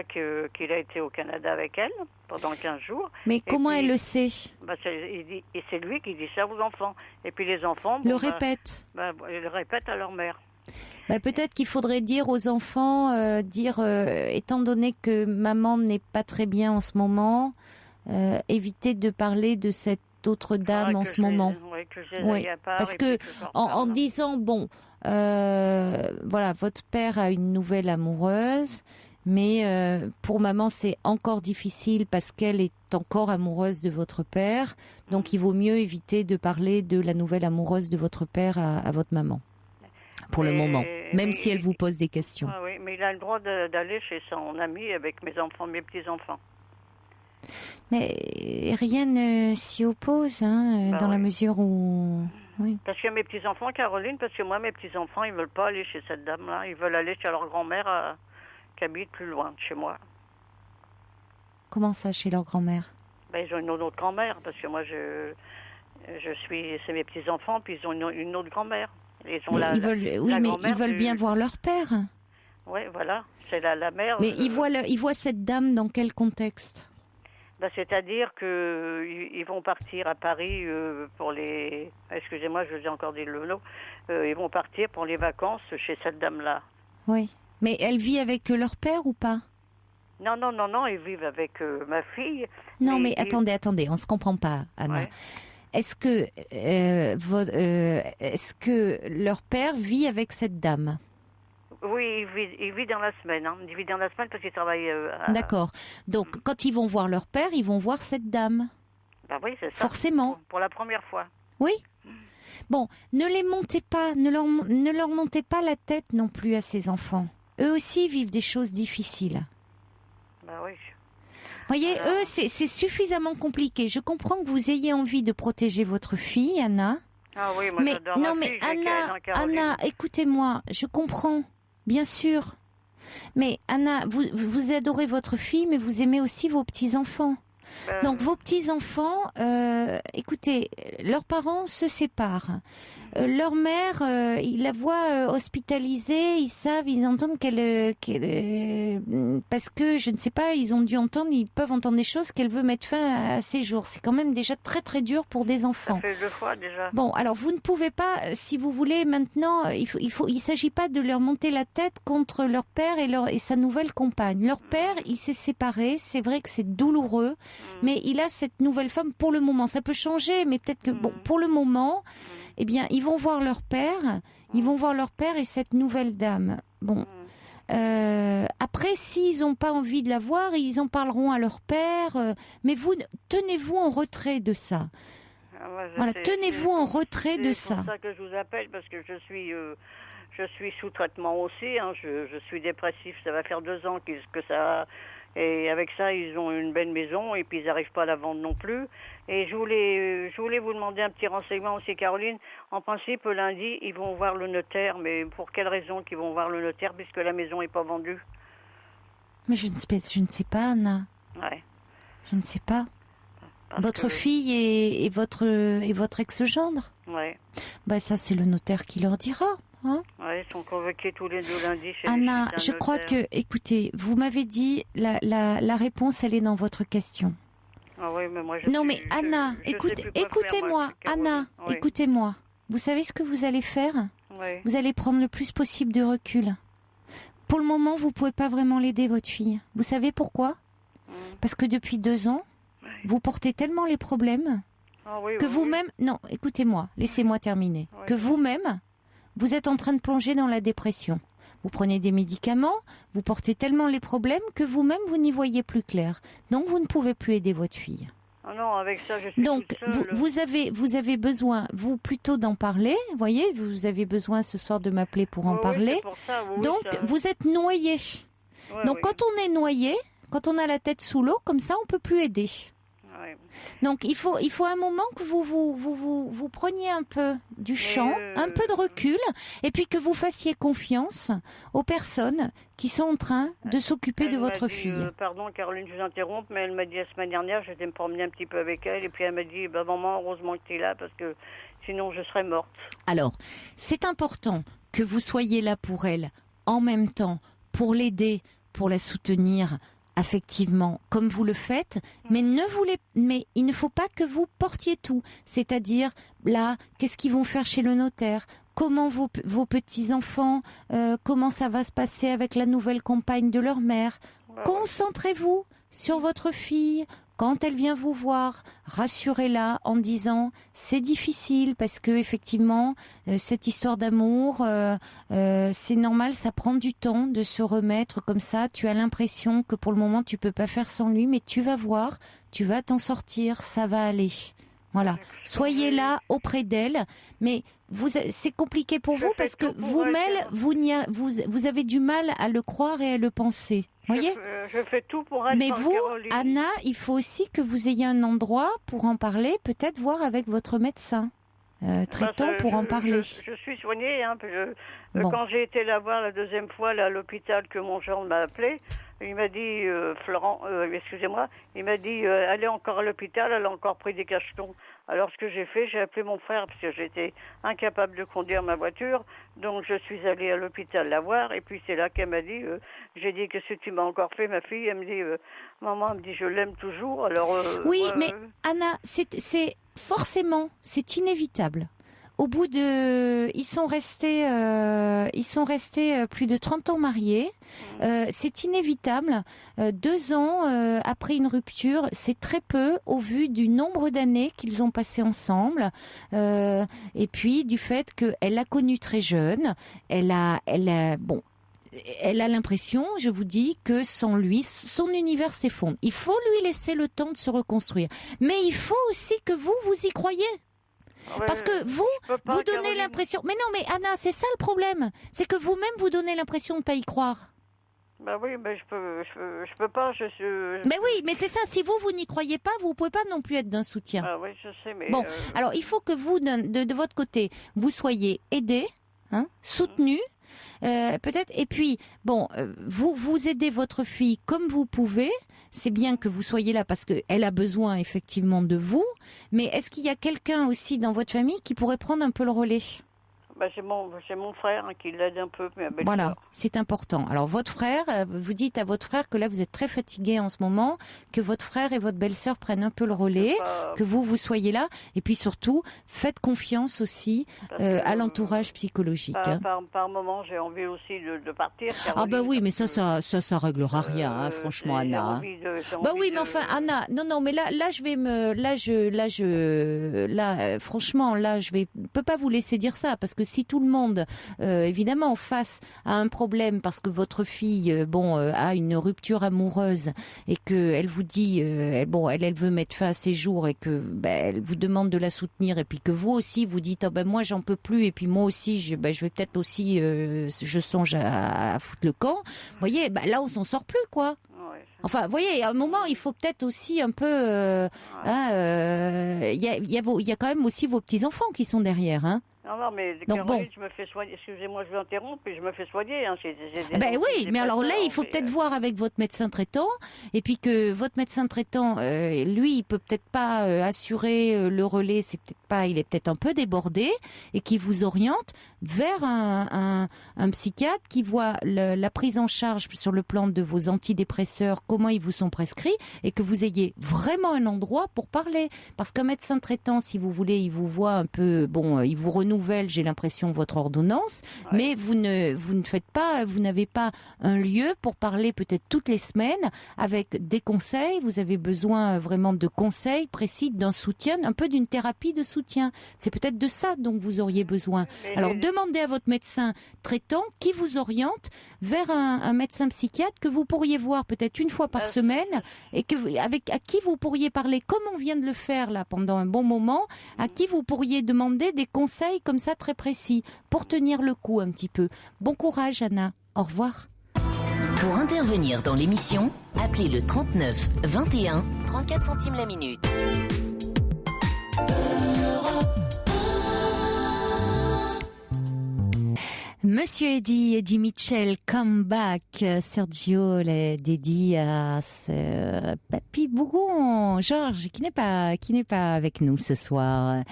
qu'il a été au Canada avec elle pendant 15 jours. Mais comment elle le sait? C'est lui qui dit ça aux enfants. Et puis les enfants... le répètent. Ils le répètent à leur mère. Peut-être qu'il faudrait dire aux enfants, étant donné que maman n'est pas très bien en ce moment, éviter de parler de cette autre dame en ce moment. Parce que en disant, votre père a une nouvelle amoureuse, mais pour maman c'est encore difficile parce qu'elle est encore amoureuse de votre père, donc il vaut mieux éviter de parler de la nouvelle amoureuse de votre père à votre maman. Pour le moment, même si elle vous pose des questions. Oui, mais il a le droit d'aller chez son ami avec mes petits-enfants. Mais rien ne s'y oppose, dans la mesure où... Oui. Parce que mes petits-enfants, Caroline, parce que moi, mes petits-enfants, ils veulent pas aller chez cette dame-là. Ils veulent aller chez leur grand-mère qui habite plus loin de chez moi. Comment ça, chez leur grand-mère? Ben, ils ont une autre grand-mère, parce que moi, c'est mes petits-enfants, puis ils ont une autre grand-mère. Ils ont ils veulent bien voir leur père. Oui, voilà, c'est la mère. Mais ils voient cette dame dans quel contexte? Ben, c'est-à-dire qu'ils vont partir à Paris pour les... Excusez-moi, je vous ai encore dit le nom. Ils vont partir pour les vacances chez cette dame-là. Oui, mais elle vit avec leur père ou pas? Non, ils vivent avec ma fille. Non, mais attendez, on se comprend pas, Anna. Ouais. Est-ce que leur père vit avec cette dame? Oui, il vit dans la semaine. Hein. Il vit dans la semaine parce qu'il travaille... D'accord. Donc, quand ils vont voir leur père, ils vont voir cette dame. Ben oui, c'est ça. Forcément. Pour la première fois. Oui. Bon, ne les montez pas, ne leur montez pas la tête non plus à ces enfants. Eux aussi vivent des choses difficiles. Ben oui. Voyez, eux, c'est suffisamment compliqué. Je comprends que vous ayez envie de protéger votre fille, Anna. Ah oui, moi j'adore ma fille, Anna, écoutez-moi, je comprends, bien sûr. Mais Anna, vous adorez votre fille, mais vous aimez aussi vos petits-enfants. Donc vos petits-enfants, écoutez, leurs parents se séparent. Leur mère, ils la voient hospitalisée, ils entendent parce que, je ne sais pas, ils peuvent entendre des choses qu'elle veut mettre fin à ses jours. C'est quand même déjà très très dur pour des enfants. Ça fait 2 fois déjà. Bon, alors vous ne pouvez pas, si vous voulez maintenant, il s'agit pas de leur monter la tête contre leur père et sa nouvelle compagne. Leur père, il s'est séparé, c'est vrai que c'est douloureux, mais il a cette nouvelle femme pour le moment. Ça peut changer, mais peut-être que, bon, pour le moment, eh bien, ils vont voir leur père, et cette nouvelle dame. Bon. Après, s'ils n'ont pas envie de la voir, ils en parleront à leur père, mais vous, tenez-vous en retrait de ça. Voilà, tenez-vous en retrait de ça. C'est pour ça que je vous appelle, parce que je suis sous traitement aussi. Hein. Je suis dépressif. Ça va faire 2 ans que ça. Et avec ça, ils ont une belle maison et puis ils n'arrivent pas à la vendre non plus. Et je voulais vous demander un petit renseignement aussi, Caroline. En principe, lundi, ils vont voir le notaire. Mais pour quelle raison qu'ils vont voir le notaire puisque la maison n'est pas vendue? Mais je ne sais pas, Anna. Ouais. Je ne sais pas. Votre fille et votre ex-gendre? Ouais. Bah ça, c'est le notaire qui leur dira. Hein? Ouais, ils sont convoqués tous les 2 lundis chez Anna, chez je crois que, écoutez, vous m'avez dit, la réponse, elle est dans votre question. Ah oui, mais moi Anna, écoutez-moi, Anna, oui. Écoutez-moi. Vous savez ce que vous allez faire? Oui. Vous allez prendre le plus possible de recul. Pour le moment, vous pouvez pas vraiment l'aider, votre fille. Vous savez pourquoi? Parce que depuis 2 ans, vous portez tellement les problèmes que vous-même... Non, écoutez-moi, laissez-moi terminer. Que vous-même, vous êtes en train de plonger dans la dépression. Vous prenez des médicaments, vous portez tellement les problèmes que vous-même, vous n'y voyez plus clair. Donc, vous ne pouvez plus aider votre fille. Ah non, avec ça, je suis Donc, toute seule. vous avez besoin, vous, plutôt d'en parler. Vous voyez, vous avez besoin ce soir de m'appeler pour en parler. C'est pour ça, Donc, vous êtes noyé. Donc, quand on est noyé, quand on a la tête sous l'eau, comme ça, on peut plus aider. Ouais. Donc il faut un moment que vous preniez un peu du champ, un peu de recul, et puis que vous fassiez confiance aux personnes qui sont en train de s'occuper de votre fille. Pardon Caroline, je vous interromps, mais elle m'a dit la semaine dernière, j'étais me promener un petit peu avec elle, et puis elle m'a dit, maman, heureusement que tu es là, parce que sinon je serais morte. Alors, c'est important que vous soyez là pour elle, en même temps, pour l'aider, pour la soutenir, affectivement, comme vous le faites, mais il ne faut pas que vous portiez tout. C'est-à-dire, là, qu'est-ce qu'ils vont faire chez le notaire? Comment vos petits-enfants, comment ça va se passer avec la nouvelle compagne de leur mère? Concentrez-vous sur votre fille. Quand elle vient vous voir, rassurez-la en disant c'est difficile parce que effectivement cette histoire d'amour c'est normal, ça prend du temps de se remettre comme ça. Tu as l'impression que pour le moment tu peux pas faire sans lui, mais tu vas voir, tu vas t'en sortir, ça va aller. Voilà, soyez là auprès d'elle, mais c'est compliqué pour vous parce que vous avez du mal à le croire et à le penser. Voyez? Je fais tout pour elle. Mais vous, Caroline. Anna, il faut aussi que vous ayez un endroit pour en parler, peut-être voir avec votre médecin. traitant pour en parler. Je suis soignée. Hein, Bon. Quand j'ai été la voir la deuxième fois là, à l'hôpital, que mon gendre m'a appelé, il m'a dit, Florent, excusez-moi, il m'a dit, elle est encore à l'hôpital, elle a encore pris des cachetons. Alors ce que j'ai fait, j'ai appelé mon frère parce que j'étais incapable de conduire ma voiture. Donc je suis allée à l'hôpital la voir et puis c'est là qu'elle m'a dit, j'ai dit, qu'est-ce que tu m'as encore fait, ma fille? Elle me dit, maman, elle me dit, je l'aime toujours. Alors Oui, mais Anna, c'est forcément, c'est inévitable. Au bout de, ils sont restés plus de 30 ans mariés. C'est inévitable. 2 ans après une rupture, c'est très peu au vu du nombre d'années qu'ils ont passé ensemble. Et puis du fait qu'elle l'a connu très jeune. Elle a l'impression, je vous dis, que sans lui, son univers s'effondre. Il faut lui laisser le temps de se reconstruire. Mais il faut aussi que vous y croyez. Parce que vous donnez l'impression... Mais non, mais Anna, c'est ça le problème. C'est que vous-même, vous donnez l'impression de ne pas y croire. Bah oui, mais je peux pas. Mais oui, mais c'est ça. Si vous n'y croyez pas, vous ne pouvez pas non plus être d'un soutien. Ah oui, je sais, mais... Bon, alors il faut que vous, de votre côté, vous soyez aidé, soutenu, peut-être. Et puis, bon, vous aidez votre fille comme vous pouvez. C'est bien que vous soyez là parce qu'elle a besoin effectivement de vous. Mais est-ce qu'il y a quelqu'un aussi dans votre famille qui pourrait prendre un peu le relais ? Bah, j'ai mon frère qui l'aide un peu. Mais voilà, c'est important. Alors votre frère, vous dites à votre frère que là vous êtes très fatigué en ce moment, que votre frère et votre belle-sœur prennent un peu le relais, que vous soyez là, et puis surtout faites confiance aussi à l'entourage psychologique. Par moment, j'ai envie aussi de partir. Ah bah oui, mais ça réglera rien, franchement, Anna. Oui, mais enfin, Anna, non, mais là, franchement, là, je peux pas vous laisser dire ça, parce que si tout le monde, évidemment, face à un problème parce que votre fille, a une rupture amoureuse et que elle vous dit, elle veut mettre fin à ses jours et que elle vous demande de la soutenir et puis que vous aussi vous dites, moi j'en peux plus et puis moi aussi je vais peut-être aussi, je songe à foutre le camp. Vous voyez, là on s'en sort plus quoi. Enfin, vous voyez, à un moment, il faut peut-être aussi un peu... Il y a quand même aussi vos petits-enfants qui sont derrière, hein. Non, mais Caroline, je me fais soigner. Excusez-moi, je vais interrompre, mais je me fais soigner. Hein. Oui, mais alors là, il faut peut-être voir avec votre médecin traitant, et puis que votre médecin traitant, lui, il peut peut-être pas assurer le relais, il est peut-être un peu débordé, et qui vous oriente vers un psychiatre qui voit la prise en charge sur le plan de vos antidépresseurs, comment ils vous sont prescrits, et que vous ayez vraiment un endroit pour parler. Parce qu'un médecin traitant, si vous voulez, il vous voit un peu, il vous renouvelle, j'ai l'impression, votre ordonnance, mais vous n'avez pas un lieu pour parler peut-être toutes les semaines avec des conseils. Vous avez besoin vraiment de conseils précis, d'un soutien, un peu d'une thérapie de soutien. C'est peut-être de ça dont vous auriez besoin. Alors demandez à votre médecin traitant qui vous oriente vers un médecin psychiatre que vous pourriez voir peut-être une fois par semaine et à qui vous pourriez parler comme on vient de le faire là pendant un bon moment, à qui vous pourriez demander des conseils comme ça très précis pour tenir le coup un petit peu. Bon courage Anna, au revoir. Pour intervenir dans l'émission, appelez le 39 21 34 centimes la minute. Monsieur Eddie Mitchell, come back. Sergio l'a dédié à ce papy bougon, Georges, qui n'est pas avec nous ce soir.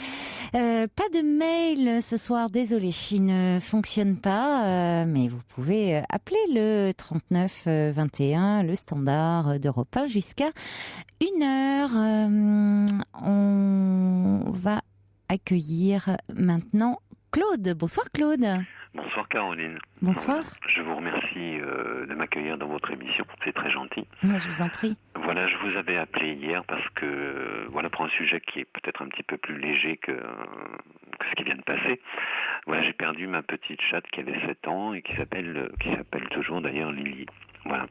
Pas de mail ce soir, désolé, il ne fonctionne pas, mais vous pouvez appeler le 39 21, le standard d'Europe 1 jusqu'à 1h. On va accueillir maintenant Claude. Bonsoir Claude. Bonsoir Caroline. Bonsoir. Je vous remercie de m'accueillir dans votre émission, c'est très gentil. Moi, je vous en prie. Voilà, je vous avais appelé hier parce que, pour un sujet qui est peut-être un petit peu plus léger que ce qui vient de passer. Voilà, j'ai perdu ma petite chatte qui avait 7 ans et qui s'appelle toujours d'ailleurs Lily. Voilà.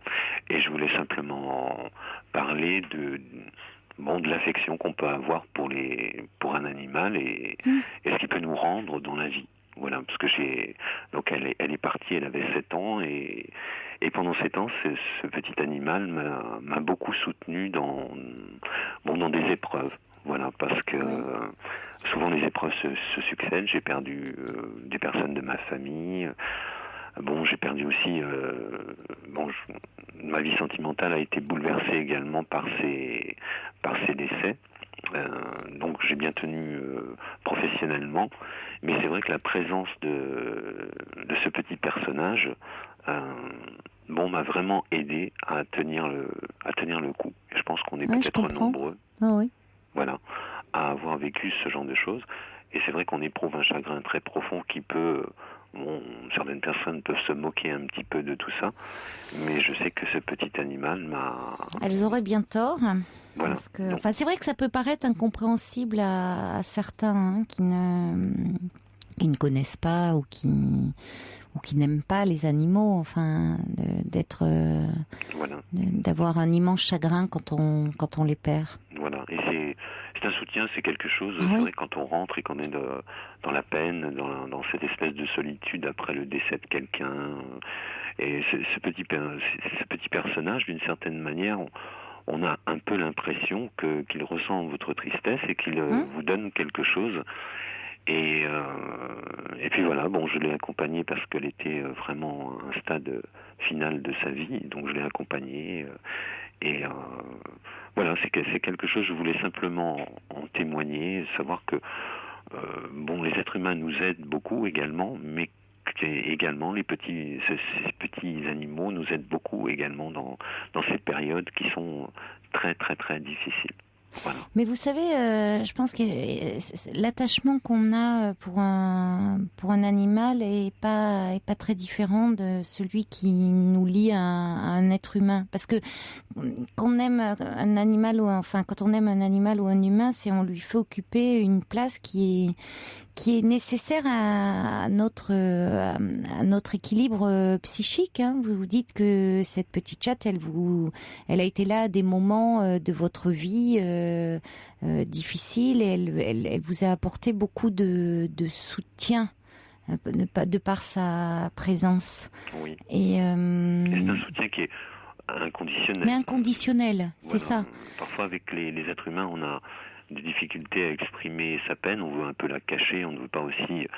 Et je voulais simplement parler de l'affection qu'on peut avoir pour un animal et ce qu'il peut nous rendre dans la vie. Voilà, parce que elle est partie, elle avait 7 ans et pendant 7 ans, ce petit animal m'a beaucoup soutenu dans des épreuves. Voilà, parce que souvent les épreuves se succèdent. J'ai perdu des personnes de ma famille. Bon, j'ai perdu aussi. Ma vie sentimentale a été bouleversée également par ces décès. Donc j'ai bien tenu professionnellement, mais c'est vrai que la présence de ce petit personnage m'a vraiment aidé à tenir le coup. Et je pense qu'on est peut-être nombreux voilà, à avoir vécu ce genre de choses. Et c'est vrai qu'on éprouve un chagrin très profond qui peut... certaines personnes peuvent se moquer un petit peu de tout ça, mais je sais que ce petit animal m'a... Elles auraient bien tort. Voilà. Parce que, c'est vrai que ça peut paraître incompréhensible à certains qui ne connaissent pas ou qui n'aiment pas les animaux, d'avoir un immense chagrin quand on les perd. Voilà, et c'est un soutien, c'est quelque chose, c'est vrai, quand on rentre et qu'on est dans la peine, dans cette espèce de solitude après le décès de quelqu'un, et ce petit personnage, d'une certaine manière, on a un peu l'impression qu'il ressent votre tristesse et qu'il vous donne quelque chose. Et puis voilà, je l'ai accompagné parce qu'elle était vraiment à un stade final de sa vie, donc je l'ai accompagnée. Voilà, c'est quelque chose, je voulais simplement en témoigner, savoir que les êtres humains nous aident beaucoup également, mais également ces petits animaux nous aident beaucoup également dans ces périodes qui sont très très très difficiles. Voilà. Mais vous savez, je pense que l'attachement qu'on a pour un animal est pas très différent de celui qui nous lie à un être humain. Parce que quand on aime un animal quand on aime un animal ou un humain, c'est on lui fait occuper une place qui est nécessaire à notre équilibre psychique. Hein. Vous vous dites que cette petite chatte, elle a été là à des moments de votre vie difficiles et elle vous a apporté beaucoup de soutien de par sa présence. Oui. Et c'est un soutien qui est inconditionnel. Mais inconditionnel, c'est ça. Parfois, avec les êtres humains, on a des difficultés à exprimer sa peine, on veut un peu la cacher, on ne veut pas aussi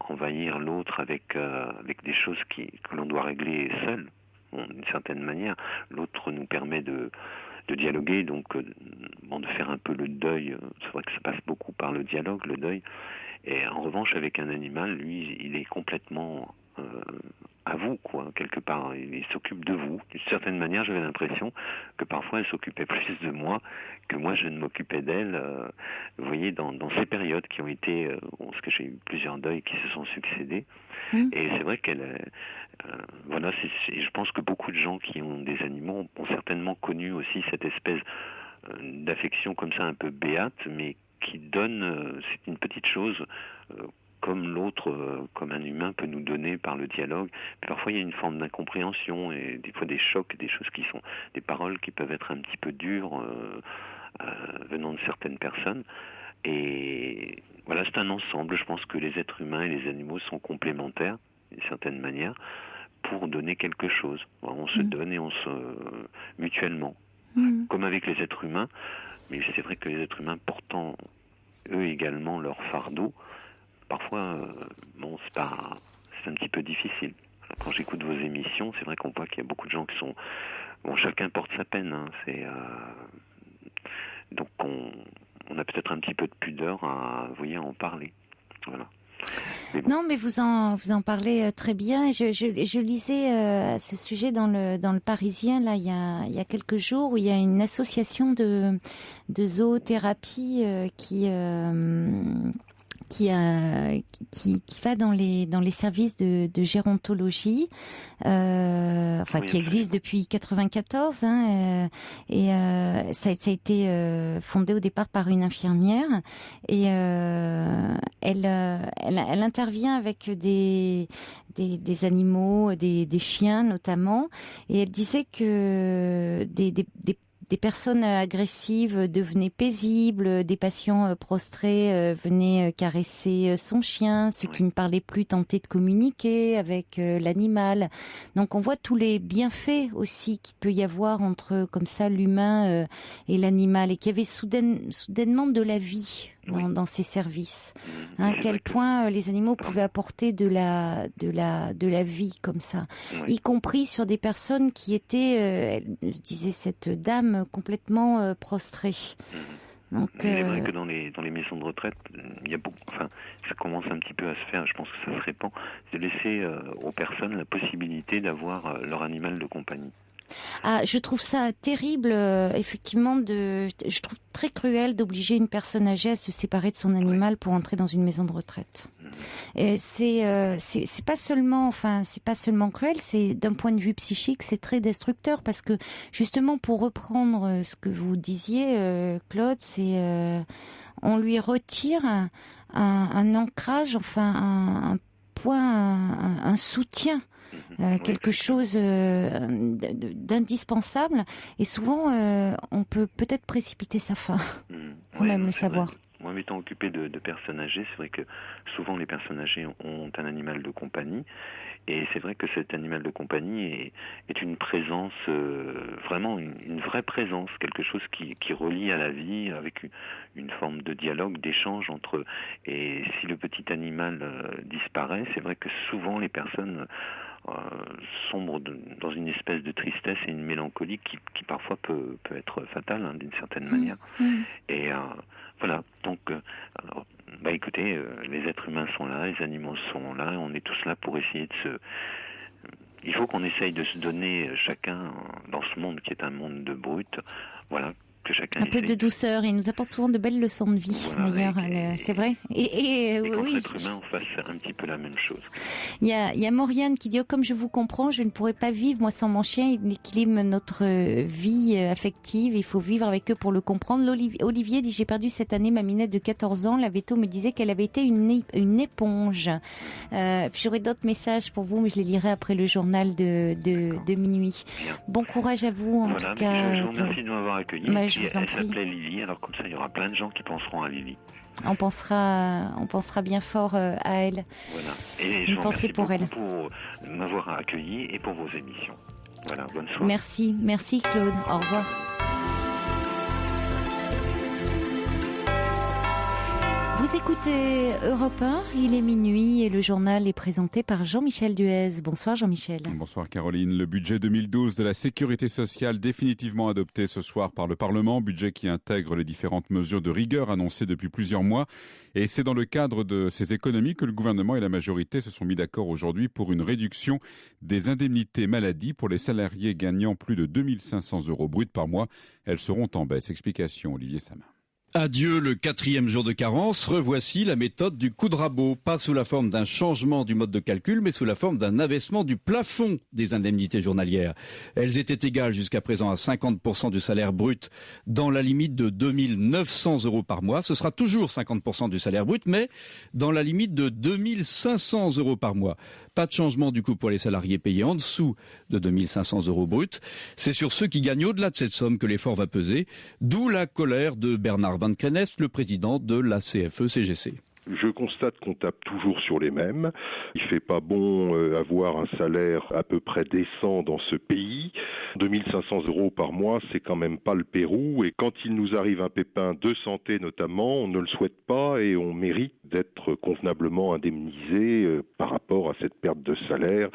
envahir l'autre avec des choses que l'on doit régler seul. D'une certaine manière, l'autre nous permet de dialoguer, donc de faire un peu le deuil. C'est vrai que ça passe beaucoup par le dialogue, le deuil. Et en revanche, avec un animal, lui, il est complètement à vous, quelque part. Il s'occupe de vous. D'une certaine manière, j'avais l'impression que parfois elle s'occupait plus de moi que moi je ne m'occupais d'elle. Vous voyez, dans ces périodes qui ont été, parce que j'ai eu plusieurs deuils qui se sont succédés. Et c'est vrai qu'elle, je pense que beaucoup de gens qui ont des animaux ont certainement connu aussi cette espèce d'affection comme ça un peu béate, mais qui donne, c'est une petite chose comme l'autre, comme un humain peut nous donner par le dialogue. Mais parfois il y a une forme d'incompréhension et des fois des chocs, des choses qui sont, des paroles qui peuvent être un petit peu dures venant de certaines personnes. Et voilà, c'est un ensemble. Je pense que les êtres humains et les animaux sont complémentaires d'une certaine manière pour donner quelque chose. On se donne et on se mutuellement, comme avec les êtres humains. Mais c'est vrai que les êtres humains portant eux également leur fardeau, parfois, c'est un petit peu difficile. Quand j'écoute vos émissions, c'est vrai qu'on voit qu'il y a beaucoup de gens qui sont... chacun porte sa peine. Hein, donc on a peut-être un petit peu de pudeur à en parler. Voilà. Non, mais vous en parlez très bien. Je lisais à ce sujet dans le Parisien là il y a quelques jours où il y a une association de zoothérapie qui va dans les services de gérontologie, qui existe depuis 94, et ça a été fondé au départ par une infirmière, et elle intervient avec des animaux, des chiens notamment, et elle disait que des personnes agressives devenaient paisibles, des patients prostrés venaient caresser son chien, ceux qui ne parlaient plus tentaient de communiquer avec l'animal. Donc on voit tous les bienfaits aussi qu'il peut y avoir entre comme ça l'humain et l'animal, et qu'il y avait soudainement de la vie dans ces services. À quel point les animaux pouvaient apporter de la vie comme ça, y compris sur des personnes qui étaient, disait cette dame, complètement prostrées. Donc, c'est vrai que dans les maisons de retraite, il y a ça commence un petit peu à se faire, je pense que ça se répand, de laisser aux personnes la possibilité d'avoir leur animal de compagnie. Ah, je trouve ça terrible, effectivement, je trouve très cruel d'obliger une personne âgée à se séparer de son animal pour entrer dans une maison de retraite. Et c'est pas seulement cruel, c'est d'un point de vue psychique, c'est très destructeur, parce que justement, pour reprendre ce que vous disiez, Claude, on lui retire un ancrage, un point, un soutien. Quelque chose d'indispensable, et souvent on peut peut-être précipiter sa fin sans même le savoir. Moi, m'étant occupé de personnes âgées, c'est vrai que souvent les personnes âgées ont un animal de compagnie, et c'est vrai que cet animal de compagnie est une présence, vraiment une vraie présence, quelque chose qui relie à la vie, avec une forme de dialogue, d'échange entre eux. Et si le petit animal disparaît, c'est vrai que souvent les personnes sombre dans une espèce de tristesse et une mélancolie qui parfois peut être fatale, d'une certaine manière. Et voilà, donc écoutez, les êtres humains sont là, les animaux sont là, on est tous là pour essayer il faut qu'on essaye de se donner chacun dans ce monde qui est un monde de brutes, voilà, que chacun peu de douceur. Il nous apporte souvent de belles leçons de vie, d'ailleurs, c'est vrai. Et oui, l'être humain, on fasse un petit peu la même chose. Il y a Mauriane qui dit comme je vous comprends, je ne pourrais pas vivre moi sans mon chien. Il équilibre notre vie affective. Il faut vivre avec eux pour le comprendre. Olivier dit j'ai perdu cette année ma minette de 14 ans. La véto me disait qu'elle avait été une éponge. Puis j'aurai d'autres messages pour vous, mais je les lirai après le journal de minuit. Bien. Bon courage à vous en tout cas. Je vous remercie de m'avoir accueilli. Elle s'appelait Lily, alors comme ça il y aura plein de gens qui penseront à Lily. On pensera bien fort à elle. Voilà. Et je vous remercie beaucoup pour m'avoir accueilli et pour vos émissions. Voilà, bonne soirée. Merci Claude. Au revoir. Vous écoutez Europe 1, il est minuit et le journal est présenté par Jean-Michel Duez. Bonsoir Jean-Michel. Bonsoir Caroline. Le budget 2012 de la Sécurité sociale définitivement adopté ce soir par le Parlement, budget qui intègre les différentes mesures de rigueur annoncées depuis plusieurs mois. Et c'est dans le cadre de ces économies que le gouvernement et la majorité se sont mis d'accord aujourd'hui pour une réduction des indemnités maladie pour les salariés gagnant plus de 2 500 € bruts par mois. Elles seront en baisse. Explication Olivier Samin. Adieu le 4e jour de carence, revoici la méthode du coup de rabot, pas sous la forme d'un changement du mode de calcul, mais sous la forme d'un abaissement du plafond des indemnités journalières. Elles étaient égales jusqu'à présent à 50% du salaire brut dans la limite de 2 900 € par mois. Ce sera toujours 50% du salaire brut, mais dans la limite de 2 500 € par mois. Pas de changement du coup pour les salariés payés en dessous de 2 500 € brut. C'est sur ceux qui gagnent au-delà de cette somme que l'effort va peser, d'où la colère de Bernard Van Krenest, le président de la CFE-CGC. Je constate qu'on tape toujours sur les mêmes. Il fait pas bon avoir un salaire à peu près décent dans ce pays. 2 500 € par mois, c'est quand même pas le Pérou. Et quand il nous arrive un pépin de santé notamment, on ne le souhaite pas et on mérite d'être convenablement indemnisé par rapport à cette perte de salaire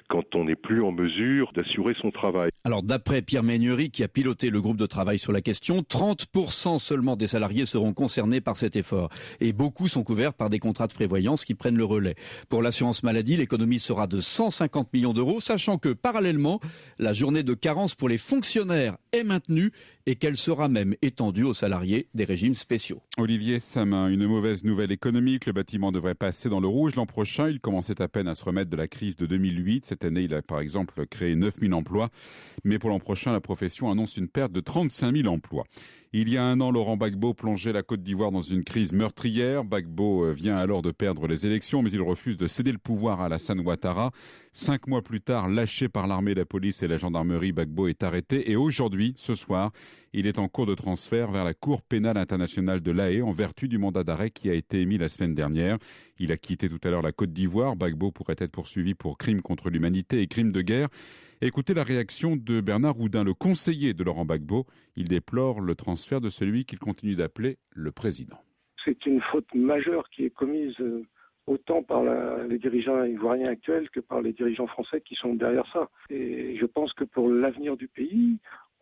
quand on n'est plus en mesure d'assurer son travail. Alors d'après Pierre Méneury qui a piloté le groupe de travail sur la question, 30% seulement des salariés seront concernés par cet effort. Et beaucoup sont couverts par des contrats de prévoyance qui prennent le relais. Pour l'assurance maladie, l'économie sera de 150 millions €, sachant que parallèlement, la journée de carence pour les fonctionnaires est maintenue et qu'elle sera même étendue aux salariés des régimes spéciaux. Olivier Samin, une mauvaise nouvelle économique. Le bâtiment devrait passer dans le rouge l'an prochain. Il commençait à peine à se remettre de la crise de 2008. Cette année, il a par exemple créé 9 000 emplois. Mais pour l'an prochain, la profession annonce une perte de 35 000 emplois. Il y a un an, Laurent Gbagbo plongeait la Côte d'Ivoire dans une crise meurtrière. Gbagbo vient alors de perdre les élections, mais il refuse de céder le pouvoir à Alassane Ouattara. 5 mois plus tard, lâché par l'armée, la police et la gendarmerie, Gbagbo est arrêté. Et aujourd'hui, ce soir, il est en cours de transfert vers la Cour pénale internationale de La Haye en vertu du mandat d'arrêt qui a été émis la semaine dernière. Il a quitté tout à l'heure la Côte d'Ivoire. Gbagbo pourrait être poursuivi pour crimes contre l'humanité et crimes de guerre. Écoutez la réaction de Bernard Houdin, le conseiller de Laurent Gbagbo. Il déplore le transfert de celui qu'il continue d'appeler le président. C'est une faute majeure qui est commise autant par les dirigeants ivoiriens actuels que par les dirigeants français qui sont derrière ça. Et je pense que pour l'avenir du pays,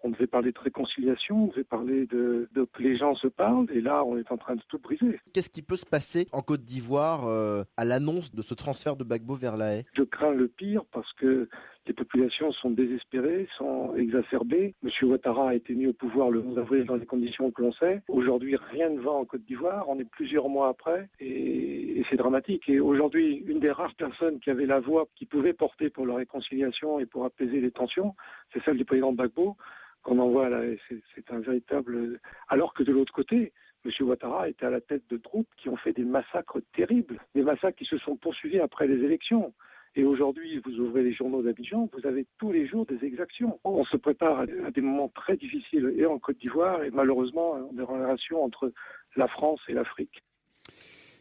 on devait parler de réconciliation, on devait parler de que les gens se parlent, et là, on est en train de tout briser. Qu'est-ce qui peut se passer en Côte d'Ivoire à l'annonce de ce transfert de Gbagbo vers La Haye ? Je crains le pire parce que les populations sont désespérées, sont exacerbées. M. Ouattara a été mis au pouvoir le 11 avril dans les conditions que l'on sait. Aujourd'hui, rien ne va en Côte d'Ivoire. On est plusieurs mois après et c'est dramatique. Et aujourd'hui, une des rares personnes qui avait la voix, qui pouvait porter pour la réconciliation et pour apaiser les tensions, c'est celle du président Gbagbo. Qu'on envoie là, c'est un véritable... Alors que de l'autre côté, M. Ouattara était à la tête de troupes qui ont fait des massacres terribles, des massacres qui se sont poursuivis après les élections. Et aujourd'hui, vous ouvrez les journaux d'Abidjan, vous avez tous les jours des exactions. On se prépare à des moments très difficiles et en Côte d'Ivoire et malheureusement des relations entre la France et l'Afrique.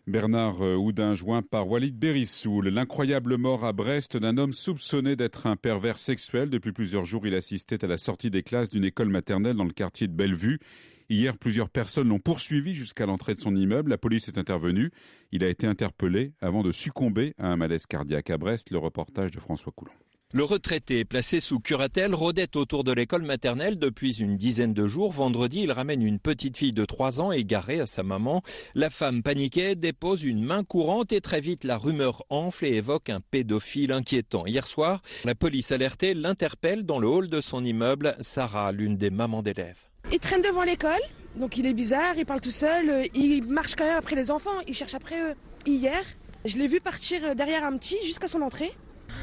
Bernard Houdin, joint par Walid Berissoul. L'incroyable mort à Brest d'un homme soupçonné d'être un pervers sexuel. Depuis plusieurs jours, il assistait à la sortie des classes d'une école maternelle dans le quartier de Bellevue. Hier, plusieurs personnes l'ont poursuivi jusqu'à l'entrée de son immeuble. La police est intervenue. Il a été interpellé avant de succomber à un malaise cardiaque à Brest. Le reportage de François Coulon. Le retraité, placé sous curatelle, rôdait autour de l'école maternelle depuis une dizaine de jours. Vendredi, il ramène une petite fille de 3 ans égarée à sa maman. La femme paniquée dépose une main courante et très vite la rumeur enfle et évoque un pédophile inquiétant. Hier soir, la police alertée l'interpelle dans le hall de son immeuble. Sarah, l'une des mamans d'élèves. Il traîne devant l'école, donc il est bizarre, il parle tout seul, il marche quand même après les enfants, il cherche après eux. Hier, je l'ai vu partir derrière un petit jusqu'à son entrée.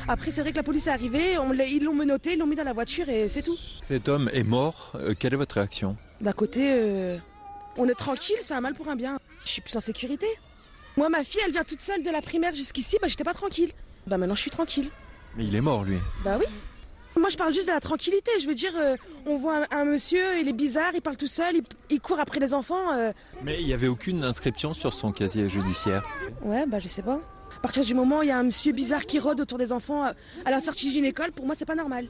Après, c'est vrai que la police est arrivée, ils l'ont menotté, ils l'ont mis dans la voiture et c'est tout. Cet homme est mort. Quelle est votre réaction ? D'un côté, on est tranquille, c'est un mal pour un bien. Je suis plus en sécurité. Moi, ma fille, elle vient toute seule de la primaire jusqu'ici, j'étais pas tranquille. Maintenant, je suis tranquille. Mais il est mort, lui. Bah oui. Moi, je parle juste de la tranquillité. Je veux dire, on voit un monsieur, il est bizarre, il parle tout seul, il court après les enfants. Mais il n'y avait aucune inscription sur son casier judiciaire. Ouais, je sais pas. À partir du moment où il y a un monsieur bizarre qui rôde autour des enfants à la sortie d'une école, pour moi, c'est pas normal.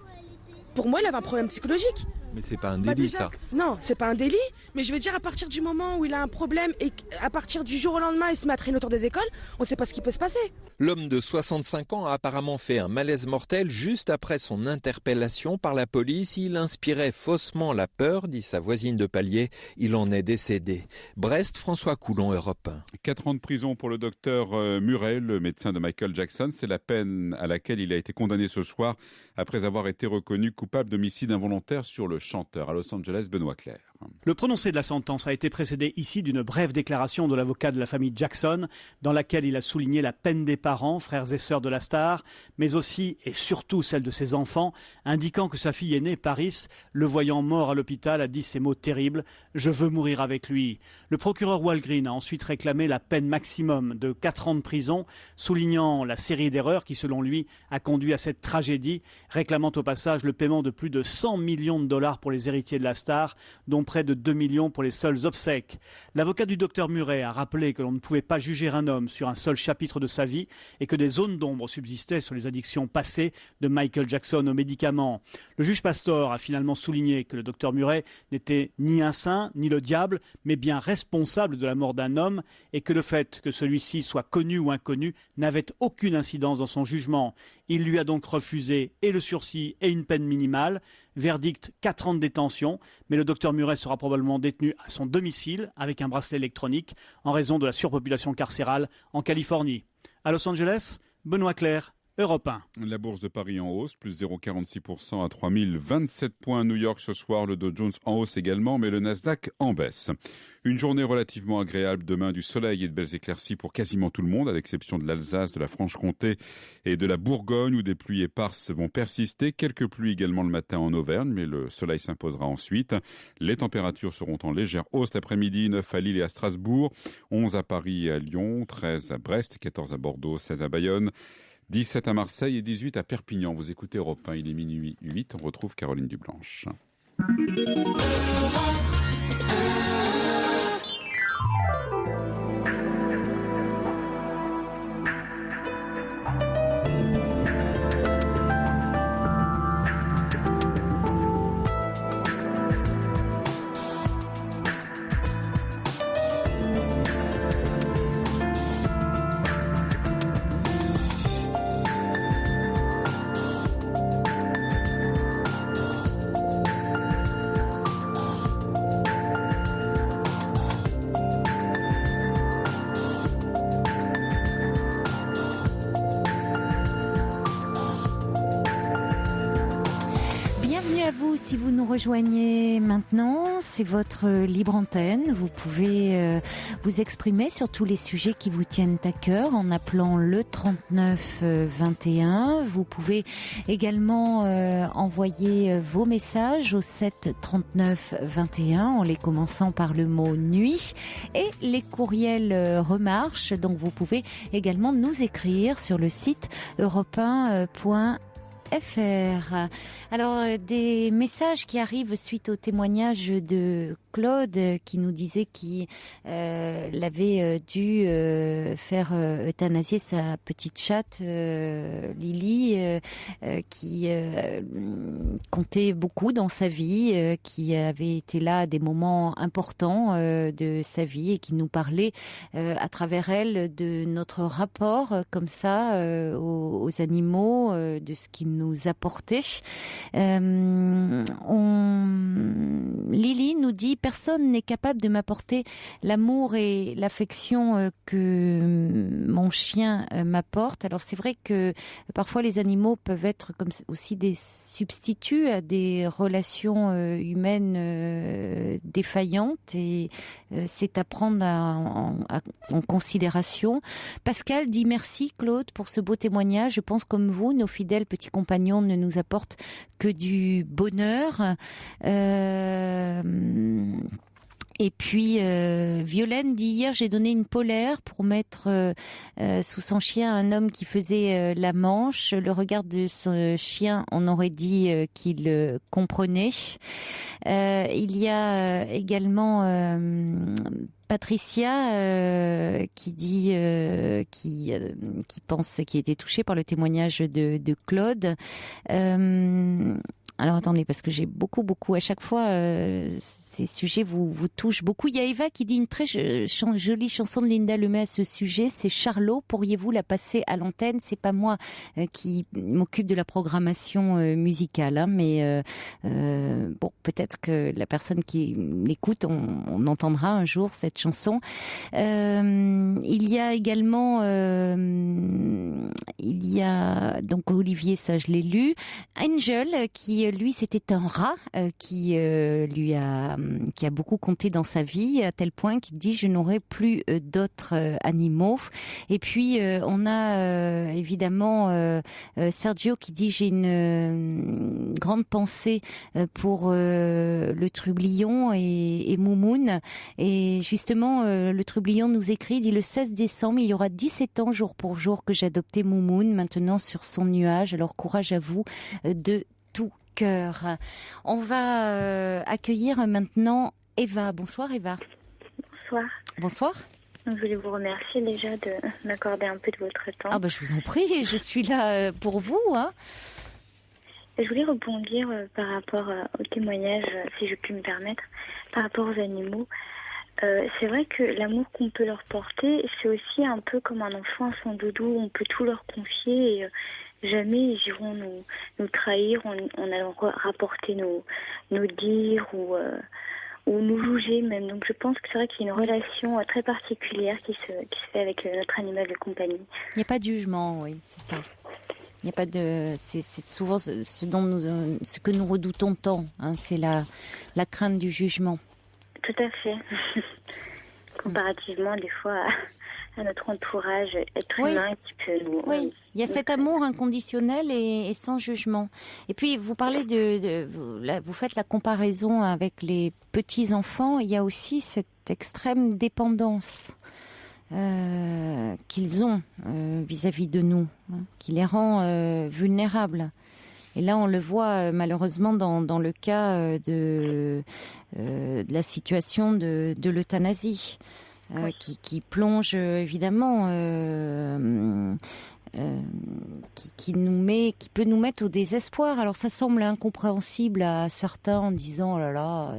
Pour moi, il avait un problème psychologique. Mais c'est pas un délit, ça. Non, c'est pas un délit. Mais je veux dire, à partir du moment où il a un problème et à partir du jour au lendemain, il se met à traîner autour des écoles, on sait pas ce qui peut se passer. L'homme de 65 ans a apparemment fait un malaise mortel juste après son interpellation par la police. Il inspirait faussement la peur, dit sa voisine de palier. Il en est décédé. Brest, François Coulon, Europe 1. 4 ans de prison pour le docteur Murray, le médecin de Michael Jackson. C'est la peine à laquelle il a été condamné ce soir après avoir été reconnu coupable d'homicide involontaire sur le chanteur. À Los Angeles, Benoît Clair. Le prononcé de la sentence a été précédé ici d'une brève déclaration de l'avocat de la famille Jackson, dans laquelle il a souligné la peine des parents, frères et sœurs de la star, mais aussi et surtout celle de ses enfants, indiquant que sa fille aînée, Paris, le voyant mort à l'hôpital, a dit ces mots terribles « Je veux mourir avec lui ». Le procureur Walgreen a ensuite réclamé la peine maximum de 4 ans de prison, soulignant la série d'erreurs qui, selon lui, a conduit à cette tragédie, réclamant au passage le paiement de plus de 100 millions de dollars pour les héritiers de la star, dont près de 2 millions pour les seuls obsèques. L'avocat du docteur Murray a rappelé que l'on ne pouvait pas juger un homme sur un seul chapitre de sa vie et que des zones d'ombre subsistaient sur les addictions passées de Michael Jackson aux médicaments. Le juge Pastor a finalement souligné que le docteur Murray n'était ni un saint ni le diable, mais bien responsable de la mort d'un homme et que le fait que celui-ci soit connu ou inconnu n'avait aucune incidence dans son jugement. Il lui a donc refusé et le sursis et une peine minimale. Verdict 4 ans de détention, mais le docteur Murray sera probablement détenu à son domicile avec un bracelet électronique en raison de la surpopulation carcérale en Californie. À Los Angeles, Benoît Clair, Europe 1. La bourse de Paris en hausse, plus 0,46% à 3027 points. New York ce soir, le Dow Jones en hausse également, mais le Nasdaq en baisse. Une journée relativement agréable demain, du soleil et de belles éclaircies pour quasiment tout le monde, à l'exception de l'Alsace, de la Franche-Comté et de la Bourgogne, où des pluies éparses vont persister. Quelques pluies également le matin en Auvergne, mais le soleil s'imposera ensuite. Les températures seront en légère hausse l'après-midi, 9 à Lille et à Strasbourg, 11 à Paris et à Lyon, 13 à Brest, 14 à Bordeaux, 16 à Bayonne, 17 à Marseille et 18 à Perpignan. Vous écoutez Europe 1, il est minuit 8, on retrouve Caroline Dublanche. Si vous nous rejoignez maintenant, c'est votre libre antenne. Vous pouvez vous exprimer sur tous les sujets qui vous tiennent à cœur en appelant le 39 21. Vous pouvez également envoyer vos messages au 7 39 21 en les commençant par le mot nuit, et les courriels remarchent. Donc vous pouvez également nous écrire sur le site europe1.fr. Alors, des messages qui arrivent suite au témoignage de Claude qui nous disait qu'il avait dû faire euthanasier sa petite chatte Lily, qui comptait beaucoup dans sa vie, qui avait été là à des moments importants de sa vie et qui nous parlait à travers elle de notre rapport comme ça aux animaux, de ce qu'ils nous apportaient. Lily nous dit: personne n'est capable de m'apporter l'amour et l'affection que mon chien m'apporte. Alors c'est vrai que parfois les animaux peuvent être comme aussi des substituts à des relations humaines défaillantes, et c'est à prendre en considération. Pascal dit: merci Claude pour ce beau témoignage. Je pense comme vous, nos fidèles petits compagnons ne nous apportent que du bonheur. Et puis Violaine dit: hier j'ai donné une polaire pour mettre sous son chien un homme qui faisait la manche. Le regard de son chien, on aurait dit qu'il comprenait. Il y a également Patricia qui dit qui pense, qui a été touchée par le témoignage de Claude. Alors attendez, parce que j'ai beaucoup à chaque fois ces sujets vous touchent beaucoup. Il y a Eva qui dit: une très jolie chanson de Linda Lemay à ce sujet, c'est Charlot, pourriez-vous la passer à l'antenne? C'est pas moi qui m'occupe de la programmation musicale, hein, mais bon, peut-être que la personne qui l'écoute, on entendra un jour cette chanson. Il y a également donc Olivier, ça je l'ai lu, Angel qui lui c'était un rat qui a beaucoup compté dans sa vie, à tel point qu'il dit: je n'aurai plus d'autres animaux. Et puis on a évidemment Sergio qui dit: j'ai une grande pensée pour le trublion et Moumoun. Et justement le trublion nous écrit, dit: le 16 décembre il y aura 17 ans jour pour jour que j'ai adopté Moumoun, maintenant sur son nuage, alors courage à vous de tout cœur. On va accueillir maintenant Eva. Bonsoir Eva. Bonsoir. Bonsoir. Je voulais vous remercier déjà de m'accorder un peu de votre temps. Ah bah je vous en prie, je suis là pour vous. Hein. Je voulais rebondir par rapport au témoignage, si je puis me permettre, par rapport aux animaux. C'est vrai que l'amour qu'on peut leur porter, c'est aussi un peu comme un enfant à son doudou. On peut tout leur confier et jamais ils iront nous trahir en allant rapporter nos dires ou nous juger même. Donc je pense que c'est vrai qu'il y a une relation très particulière qui se fait avec notre animal de compagnie. Il n'y a pas de jugement, oui, c'est ça. Il y a pas de. C'est souvent ce que nous redoutons tant. Hein, c'est la crainte du jugement. Tout à fait. Comparativement, des fois, à notre entourage, être humain qui peut nous. Oui, il y a cet amour inconditionnel et sans jugement. Et puis, vous parlez vous faites la comparaison avec les petits enfants. Il y a aussi cette extrême dépendance qu'ils ont vis-à-vis de nous, hein, qui les rend vulnérables. Et là, on le voit malheureusement dans le cas de la situation de l'euthanasie, qui plonge évidemment, qui peut nous mettre au désespoir. Alors ça semble incompréhensible à certains en disant oh là là,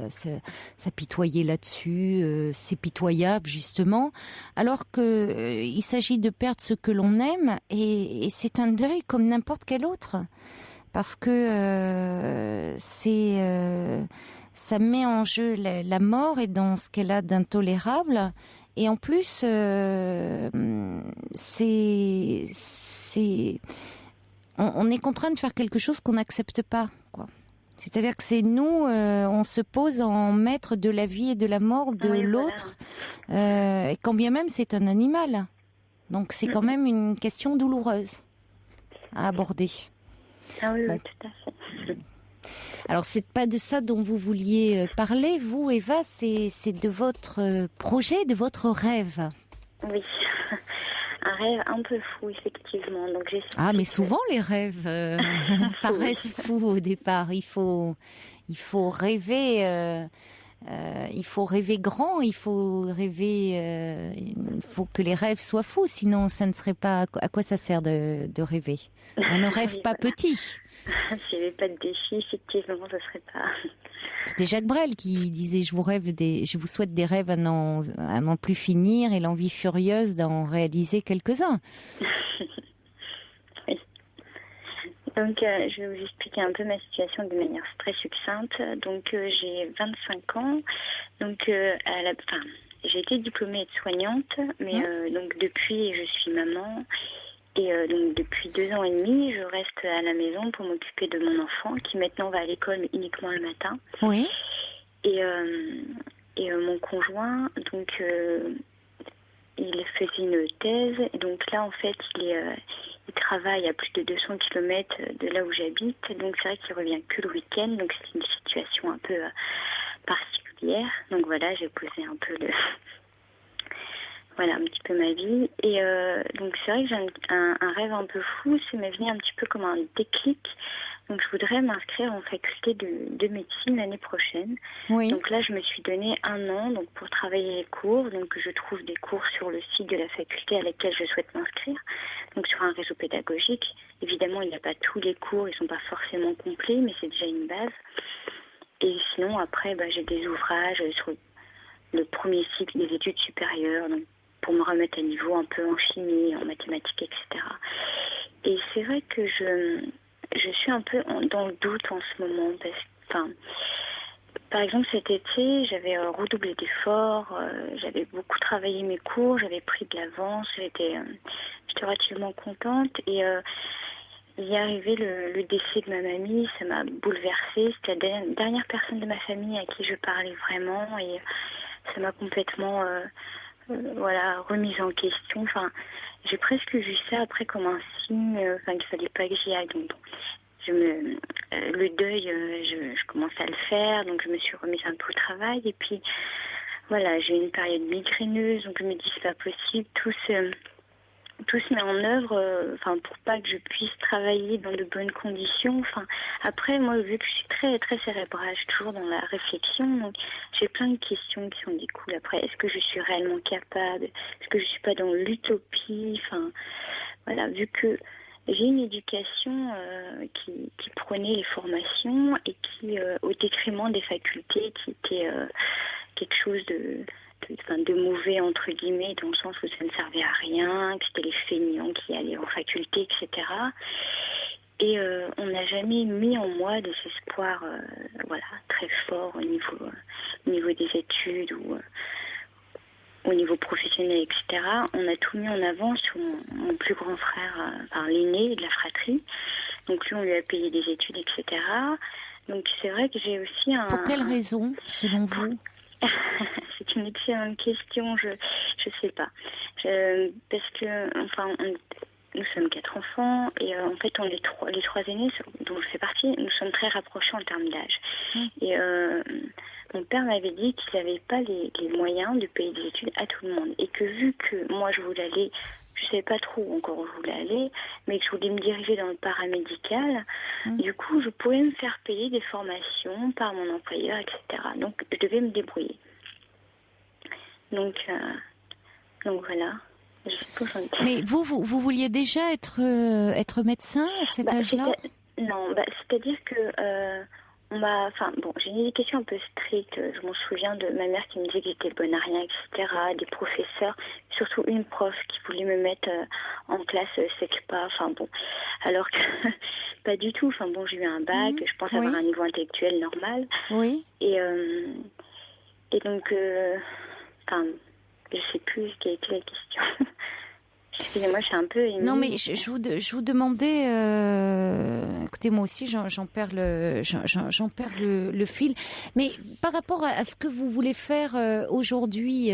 s'apitoyer là-dessus, c'est pitoyable justement, alors que il s'agit de perdre ce que l'on aime et c'est un deuil comme n'importe quel autre. Parce que ça met en jeu la mort et dans ce qu'elle a d'intolérable. Et en plus, on est contraint de faire quelque chose qu'on n'accepte pas, quoi. C'est-à-dire que c'est nous, on se pose en maître de la vie et de la mort de l'autre, et quand bien même c'est un animal. Donc c'est quand même une question douloureuse à aborder. Ah oui, tout à fait. Alors, c'est pas de ça dont vous vouliez parler, vous, Eva, c'est de votre projet, de votre rêve. Oui, un rêve un peu fou, effectivement. Donc, mais souvent, les rêves paraissent fous au départ. Il faut rêver... il faut rêver grand, il faut que les rêves soient fous, sinon ça ne serait pas. À quoi ça sert de rêver? On ne rêve pas petit. S'il n'y avait pas de défi, effectivement, ce serait pas. C'était Jacques Brel qui disait je vous souhaite des rêves à n'en plus finir et l'envie furieuse d'en réaliser quelques-uns. Oui. Donc, je vais vous expliquer un peu ma situation de manière très succincte. Donc, j'ai 25 ans. Donc, j'ai été diplômée aide-soignante, mais donc depuis, je suis maman. Et donc, depuis 2 ans et demi, je reste à la maison pour m'occuper de mon enfant, qui maintenant va à l'école, mais uniquement le matin. Oui. Et mon conjoint, donc, il faisait une thèse. Et donc là, en fait, il travaille à plus de 200 km de là où j'habite. Donc, c'est vrai qu'il revient que le week-end. Donc, c'est une situation un peu particulière. Donc, voilà, j'ai posé un peu un petit peu ma vie. Et donc, c'est vrai que j'ai un rêve un peu fou. Ça m'est venu un petit peu comme un déclic. Donc, je voudrais m'inscrire en faculté de médecine l'année prochaine. Oui. Donc là, je me suis donné 1 an pour travailler les cours. Donc, je trouve des cours sur le site de la faculté à laquelle je souhaite m'inscrire. Donc, sur un réseau pédagogique. Évidemment, il n'y a pas tous les cours. Ils ne sont pas forcément complets, mais c'est déjà une base. Et sinon, après, j'ai des ouvrages sur le premier cycle des études supérieures. Donc, pour me remettre à niveau un peu en chimie, en mathématiques, etc. Et c'est vrai que je suis un peu dans le doute en ce moment. Par exemple, cet été, j'avais redoublé d'efforts, j'avais beaucoup travaillé mes cours, j'avais pris de l'avance, j'étais relativement contente. Et il est arrivé le décès de ma mamie, ça m'a bouleversée. C'était la dernière personne de ma famille à qui je parlais vraiment, et ça m'a complètement... remise en question. J'ai presque vu ça après comme un signe, qu'il fallait pas que j'y aille. Donc, le deuil, je commençais à le faire, donc je me suis remise un peu au travail. Et puis, voilà, j'ai eu une période migraineuse, donc je me dis c'est pas possible. Tout se met en œuvre, pour pas que je puisse travailler dans de bonnes conditions. Après, moi, vu que je suis très, très cérébrale, je suis toujours dans la réflexion, donc j'ai plein de questions qui s'en découlent. Après, est-ce que je suis réellement capable? Est-ce que je suis pas dans l'utopie? Vu que j'ai une éducation qui prenait les formations et qui, au détriment des facultés, qui était quelque chose de mauvais, entre guillemets, dans le sens où ça ne servait à rien, que c'était les feignants qui allaient en faculté, etc. Et on n'a jamais mis en moi des espoirs très forts au niveau des études au niveau professionnel, etc. On a tout mis en avant sur mon plus grand frère, l'aîné de la fratrie. Donc lui, on lui a payé des études, etc. Donc c'est vrai que j'ai aussi un... Pour quelle raison, selon vous? C'est une excellente question, je sais pas. Parce que, nous sommes 4 enfants et en fait, les trois aînés, dont je fais partie, nous sommes très rapprochés en termes d'âge. Et mon père m'avait dit qu'il n'avait pas les moyens de payer des études à tout le monde. Et que vu que moi, je voulais aller, je ne savais pas trop où encore je voulais aller, mais que je voulais me diriger dans le paramédical, du coup, je pouvais me faire payer des formations par mon employeur, etc. Donc, je devais me débrouiller. Donc voilà. Je sais pas, mais vous vouliez déjà être médecin à cet âge-là? Non, c'est-à-dire que j'ai une éducation un peu stricte. Je m'en souviens de ma mère qui me disait que j'étais bonne à rien, etc. Des professeurs, surtout une prof qui voulait me mettre en classe SECPA. Alors que pas du tout. J'ai eu un bac, je pense avoir un niveau intellectuel normal. Oui. Et donc, je sais plus quelle était la question. Excusez-moi, je suis un peu émue. Non, mais je vous demandais. Écoutez, moi aussi, j'en perds le fil. Mais par rapport à ce que vous voulez faire aujourd'hui,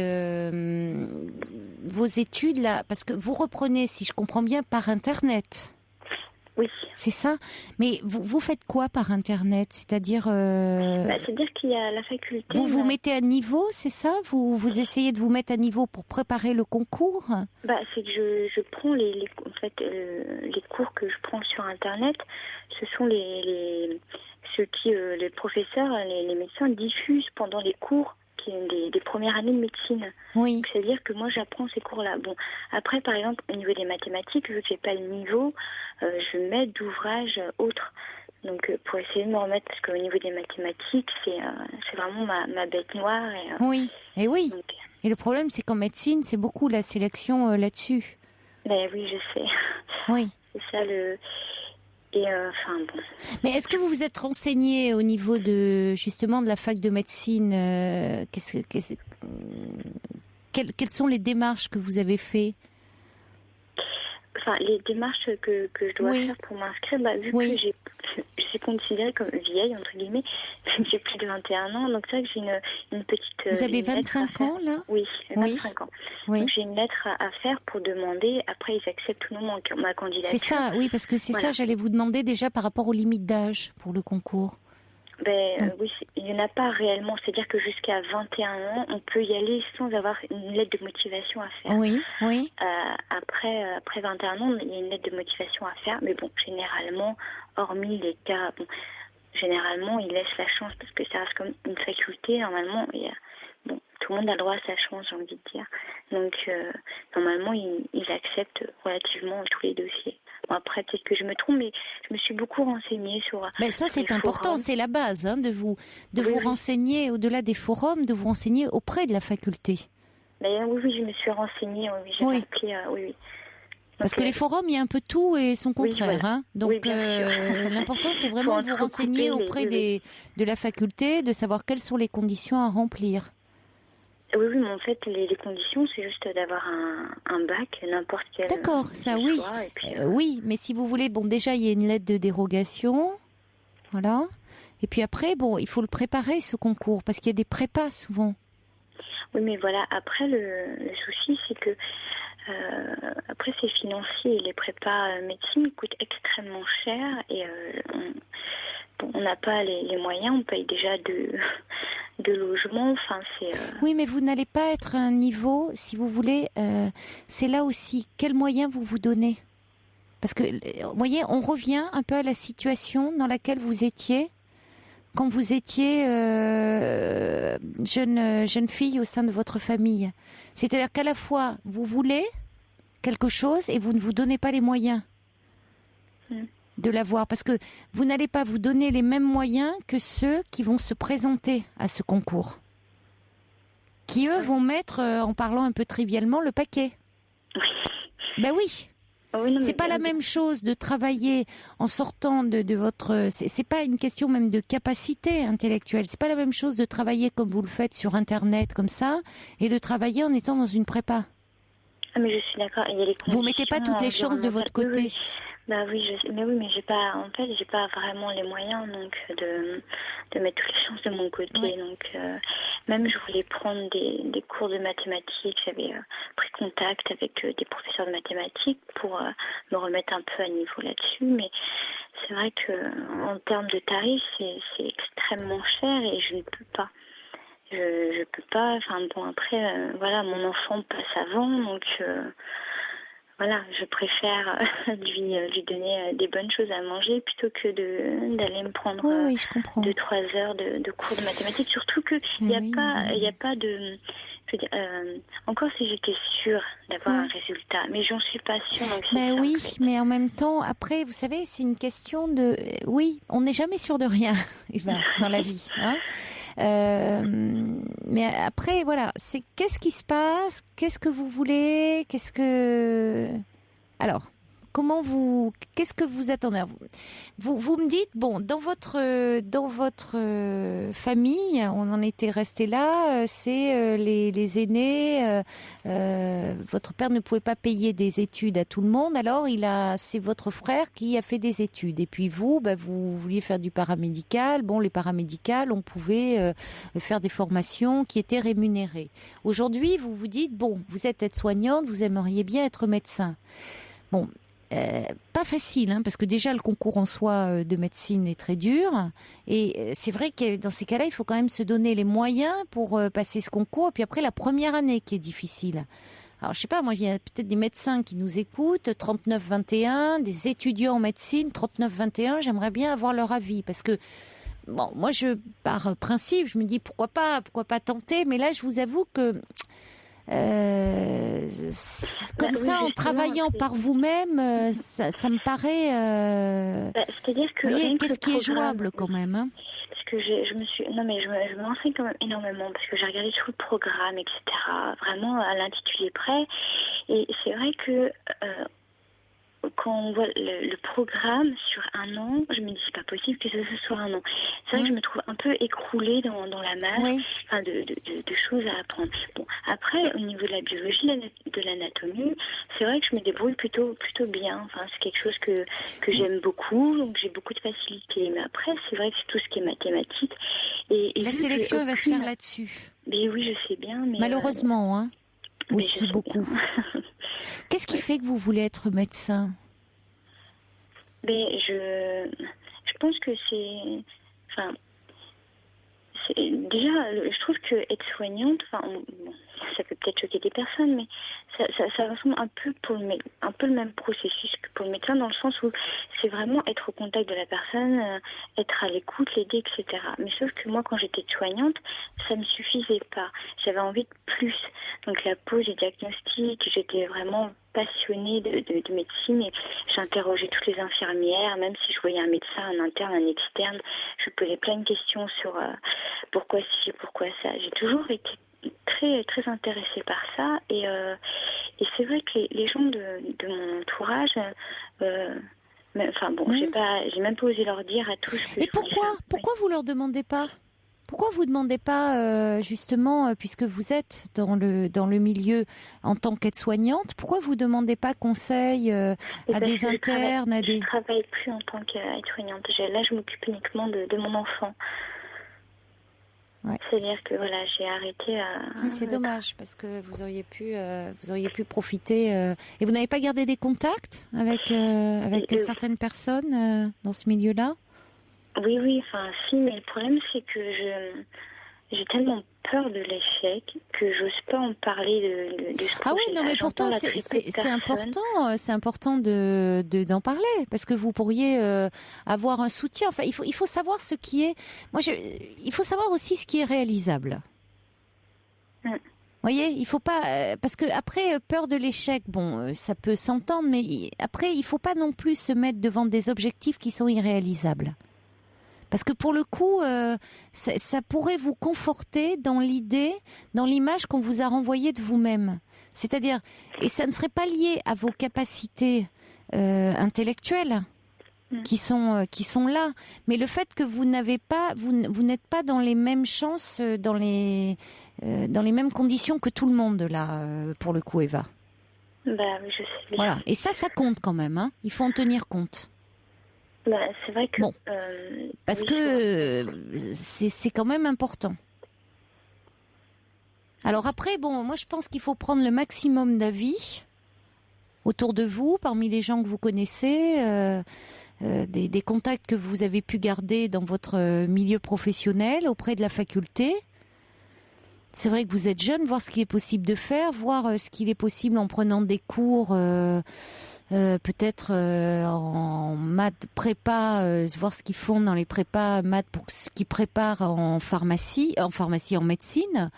vos études là, parce que vous reprenez, si je comprends bien, par Internet. Oui. C'est ça. Mais vous faites quoi par Internet? C'est-à-dire... c'est-à-dire qu'il y a la faculté... Vous vous mettez à niveau, c'est ça? Vous essayez de vous mettre à niveau pour préparer le concours? C'est que je prends les cours que je prends sur Internet. Ce sont ceux qui, les professeurs, les médecins diffusent pendant les cours des premières années de médecine. Oui. C'est-à-dire que moi, j'apprends ces cours-là. Bon, après, par exemple, au niveau des mathématiques, vu que j'ai pas le niveau, je mets d'ouvrages autres. Donc, pour essayer de me remettre, parce qu'au niveau des mathématiques, c'est vraiment ma bête noire. Oui, et oui. Donc, et le problème, c'est qu'en médecine, c'est beaucoup la sélection là-dessus. Oui, je sais. Oui. C'est ça le... Mais est-ce que vous vous êtes renseigné au niveau de la fac de médecine quelles sont les démarches que vous avez faites? Les démarches que je dois faire pour m'inscrire, vu que je suis considérée comme vieille, entre guillemets, j'ai plus de 21 ans, donc c'est vrai que j'ai une petite... Vous avez 25 ans, là? Oui, 25 ans. Oui. Donc j'ai une lettre à faire pour demander, après ils acceptent ou non ma candidature. C'est ça, oui, parce que c'est ça, j'allais vous demander déjà par rapport aux limites d'âge pour le concours. Oui, il n'y en a pas réellement. C'est-à-dire que jusqu'à 21 ans, on peut y aller sans avoir une lettre de motivation à faire. Oui, oui. Après 21 ans, il y a une lettre de motivation à faire. Mais bon, généralement, hormis les cas... généralement, ils laissent la chance parce que ça reste comme une faculté. Normalement, tout le monde a le droit à sa chance, j'ai envie de dire. Donc, normalement, ils acceptent relativement tous les dossiers. Après, peut-être que je me trompe, mais je me suis beaucoup renseignée sur... Mais ça, c'est important, c'est la base, de vous renseigner, au-delà des forums, de vous renseigner auprès de la faculté. Oui, je me suis renseignée, j'ai appelé, Parce que les forums, il y a un peu tout et son contraire. Donc, l'important, c'est vraiment de vous renseigner auprès de la faculté, de savoir quelles sont les conditions à remplir. Oui, mais en fait, les conditions, c'est juste d'avoir un bac, n'importe quel. D'accord, ça oui. Oui, mais si vous voulez, déjà, il y a une lettre de dérogation. Voilà. Et puis après, il faut le préparer, ce concours, parce qu'il y a des prépas souvent. Oui, mais voilà, après, le souci, c'est que après, c'est financier. Les prépas médecine coûtent extrêmement cher et on n'a pas les moyens. On paye déjà de logement. Oui, mais vous n'allez pas être à un niveau, si vous voulez, c'est là aussi, quels moyens vous vous donnez? Parce que, vous voyez, on revient un peu à la situation dans laquelle vous étiez quand vous étiez jeune fille au sein de votre famille. C'est-à-dire qu'à la fois, vous voulez quelque chose et vous ne vous donnez pas les moyens de l'avoir. Parce que vous n'allez pas vous donner les mêmes moyens que ceux qui vont se présenter à ce concours. Qui, eux, vont mettre, en parlant un peu trivialement, le paquet. Ben oui. Oui, non, c'est mais pas la même chose de travailler en sortant de votre. C'est pas une question même de capacité intellectuelle. C'est pas la même chose de travailler comme vous le faites sur Internet comme ça et de travailler en étant dans une prépa. Ah, mais je suis d'accord. Il y a les Vous mettez pas toutes les chances de votre côté. Oui. Bah oui, mais j'ai pas, en fait, j'ai pas vraiment les moyens donc de mettre toutes les chances de mon côté. Oui. Donc même je voulais prendre des cours de mathématiques. J'avais pris contact avec des professeurs de mathématiques pour me remettre un peu à niveau là-dessus. Mais c'est vrai que en termes de tarifs, c'est extrêmement cher et je ne peux pas. Je peux pas. Enfin bon, après voilà, mon enfant passe avant donc. Voilà, je préfère lui donner des bonnes choses à manger plutôt que d'aller me prendre 2-3 heures de cours de mathématiques. Surtout que il y a pas de, je veux dire, encore si j'étais sûre d'avoir un résultat, mais j'en suis pas sûre. Donc Oui, mais en même temps, après, vous savez, c'est une question de, oui, on n'est jamais sûr de rien, Eva, dans la vie. Hein. Mais après, voilà, c'est qu'est-ce qui se passe, qu'est-ce que vous voulez, alors, qu'est-ce que vous attendez? Vous me dites, bon, dans votre famille, on en était resté là, c'est les aînés, votre père ne pouvait pas payer des études à tout le monde, alors c'est votre frère qui a fait des études. Et puis vous vouliez faire du paramédical. Bon, les paramédicales, on pouvait faire des formations qui étaient rémunérées. Aujourd'hui, vous vous dites, bon, vous êtes aide-soignante, vous aimeriez bien être médecin. Bon, pas facile, hein, parce que déjà le concours en soi de médecine est très dur, et c'est vrai que dans ces cas-là, il faut quand même se donner les moyens pour passer ce concours, et puis après la première année qui est difficile. Alors je sais pas, moi il y a peut-être des médecins qui nous écoutent, 39-21, des étudiants en médecine, 39-21, j'aimerais bien avoir leur avis, parce que bon, moi par principe, je me dis pourquoi pas tenter, mais là je vous avoue que comme ça, en travaillant par vous-même, ça me paraît. C'est-à-dire que qu'est-ce qui est jouable quand même, hein? Parce que je me renseigne quand même énormément parce que j'ai regardé tout le programme, etc. Vraiment à l'intitulé près, et c'est vrai que. Quand on voit le programme sur un an, je me dis c'est pas possible que ce soit un an. C'est vrai que je me trouve un peu écroulée dans la masse de choses à apprendre. Bon, après au niveau de la biologie, de l'anatomie, c'est vrai que je me débrouille plutôt bien. Enfin, c'est quelque chose que j'aime beaucoup, donc j'ai beaucoup de facilité. Mais après, c'est vrai que c'est tout ce qui est mathématiques. Et la sélection va se faire là-dessus. Mais oui, je sais bien. Mais malheureusement, hein. Aussi beaucoup. Qu'est-ce qui fait que vous voulez être médecin? Mais je pense que déjà, je trouve que être soignante, ça peut peut-être choquer des personnes, mais ça ressemble un peu le même processus que pour le médecin, dans le sens où c'est vraiment être au contact de la personne, être à l'écoute, l'aider, etc. Mais sauf que moi, quand j'étais soignante, ça me suffisait pas. J'avais envie de plus. Donc la pose et diagnostic, j'étais vraiment passionnée de médecine et j'interrogeais toutes les infirmières, même si je voyais un médecin, un interne, un externe, je posais plein de questions sur pourquoi ci, pourquoi ça. J'ai toujours été très très intéressée par ça et c'est vrai que les gens de mon entourage j'ai même pas osé leur dire à tous que. Et pourquoi vous leur demandez pas? Pourquoi vous demandez pas justement, puisque vous êtes dans le milieu en tant qu'aide-soignante, pourquoi vous demandez pas conseil à des internes, Je travaille plus en tant qu'aide-soignante. Là, je m'occupe uniquement de mon enfant. Ouais. C'est-à-dire que voilà, j'ai arrêté. Oui, c'est dommage parce que vous auriez pu profiter. Et vous n'avez pas gardé des contacts avec certaines personnes dans ce milieu-là? Oui, si, mais le problème c'est que j'ai tellement peur de l'échec que j'ose pas en parler de ce projet. Ah oui, non, mais pourtant c'est important d'en parler parce que vous pourriez avoir un soutien. Enfin, il faut savoir ce qui est. Il faut savoir aussi ce qui est réalisable. Vous voyez, il faut pas parce que après peur de l'échec, bon, ça peut s'entendre, mais après il faut pas non plus se mettre devant des objectifs qui sont irréalisables. Parce que pour le coup, ça pourrait vous conforter dans l'idée, dans l'image qu'on vous a renvoyée de vous-même. C'est-à-dire, et ça ne serait pas lié à vos capacités intellectuels qui sont là. Mais le fait que vous n'avez pas, vous n'êtes pas dans les mêmes chances, dans les mêmes conditions que tout le monde là, pour le coup, Eva. Bah oui, je sais bien. Voilà. Et ça compte quand même. Hein. Il faut en tenir compte. Bah, c'est vrai que... Bon. Parce que c'est quand même important. Alors après, moi je pense qu'il faut prendre le maximum d'avis autour de vous, parmi les gens que vous connaissez, des contacts que vous avez pu garder dans votre milieu professionnel, auprès de la faculté. C'est vrai que vous êtes jeune, voir ce qu'il est possible de faire, voir ce qu'il est possible en prenant des cours, peut-être en maths prépa, voir ce qu'ils font dans les prépas maths pour ceux qui préparent en pharmacie, en médecine.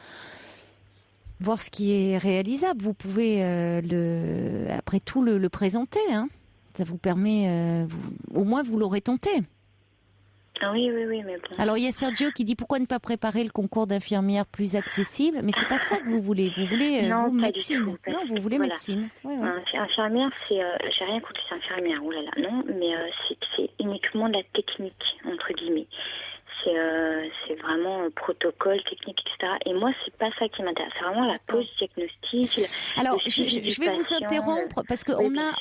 Voir ce qui est réalisable. Vous pouvez après tout le présenter. Hein. Ça vous permet, au moins vous l'aurez tenté. Ah oui, mais bon. Alors il y a Sergio qui dit pourquoi ne pas préparer le concours d'infirmière plus accessible, mais c'est pas ça que vous voulez. Vous voulez non, médecine. Tout, non, vous voulez voilà. médecine. Ouais. Infirmière, c'est j'ai rien contre les infirmières. Oh là là, non, mais c'est uniquement de la technique entre guillemets. C'est vraiment protocole, technique, etc. Et moi, c'est pas ça qui m'intéresse. C'est vraiment la pose diagnostic. Alors, je vais vous interrompre parce qu'on a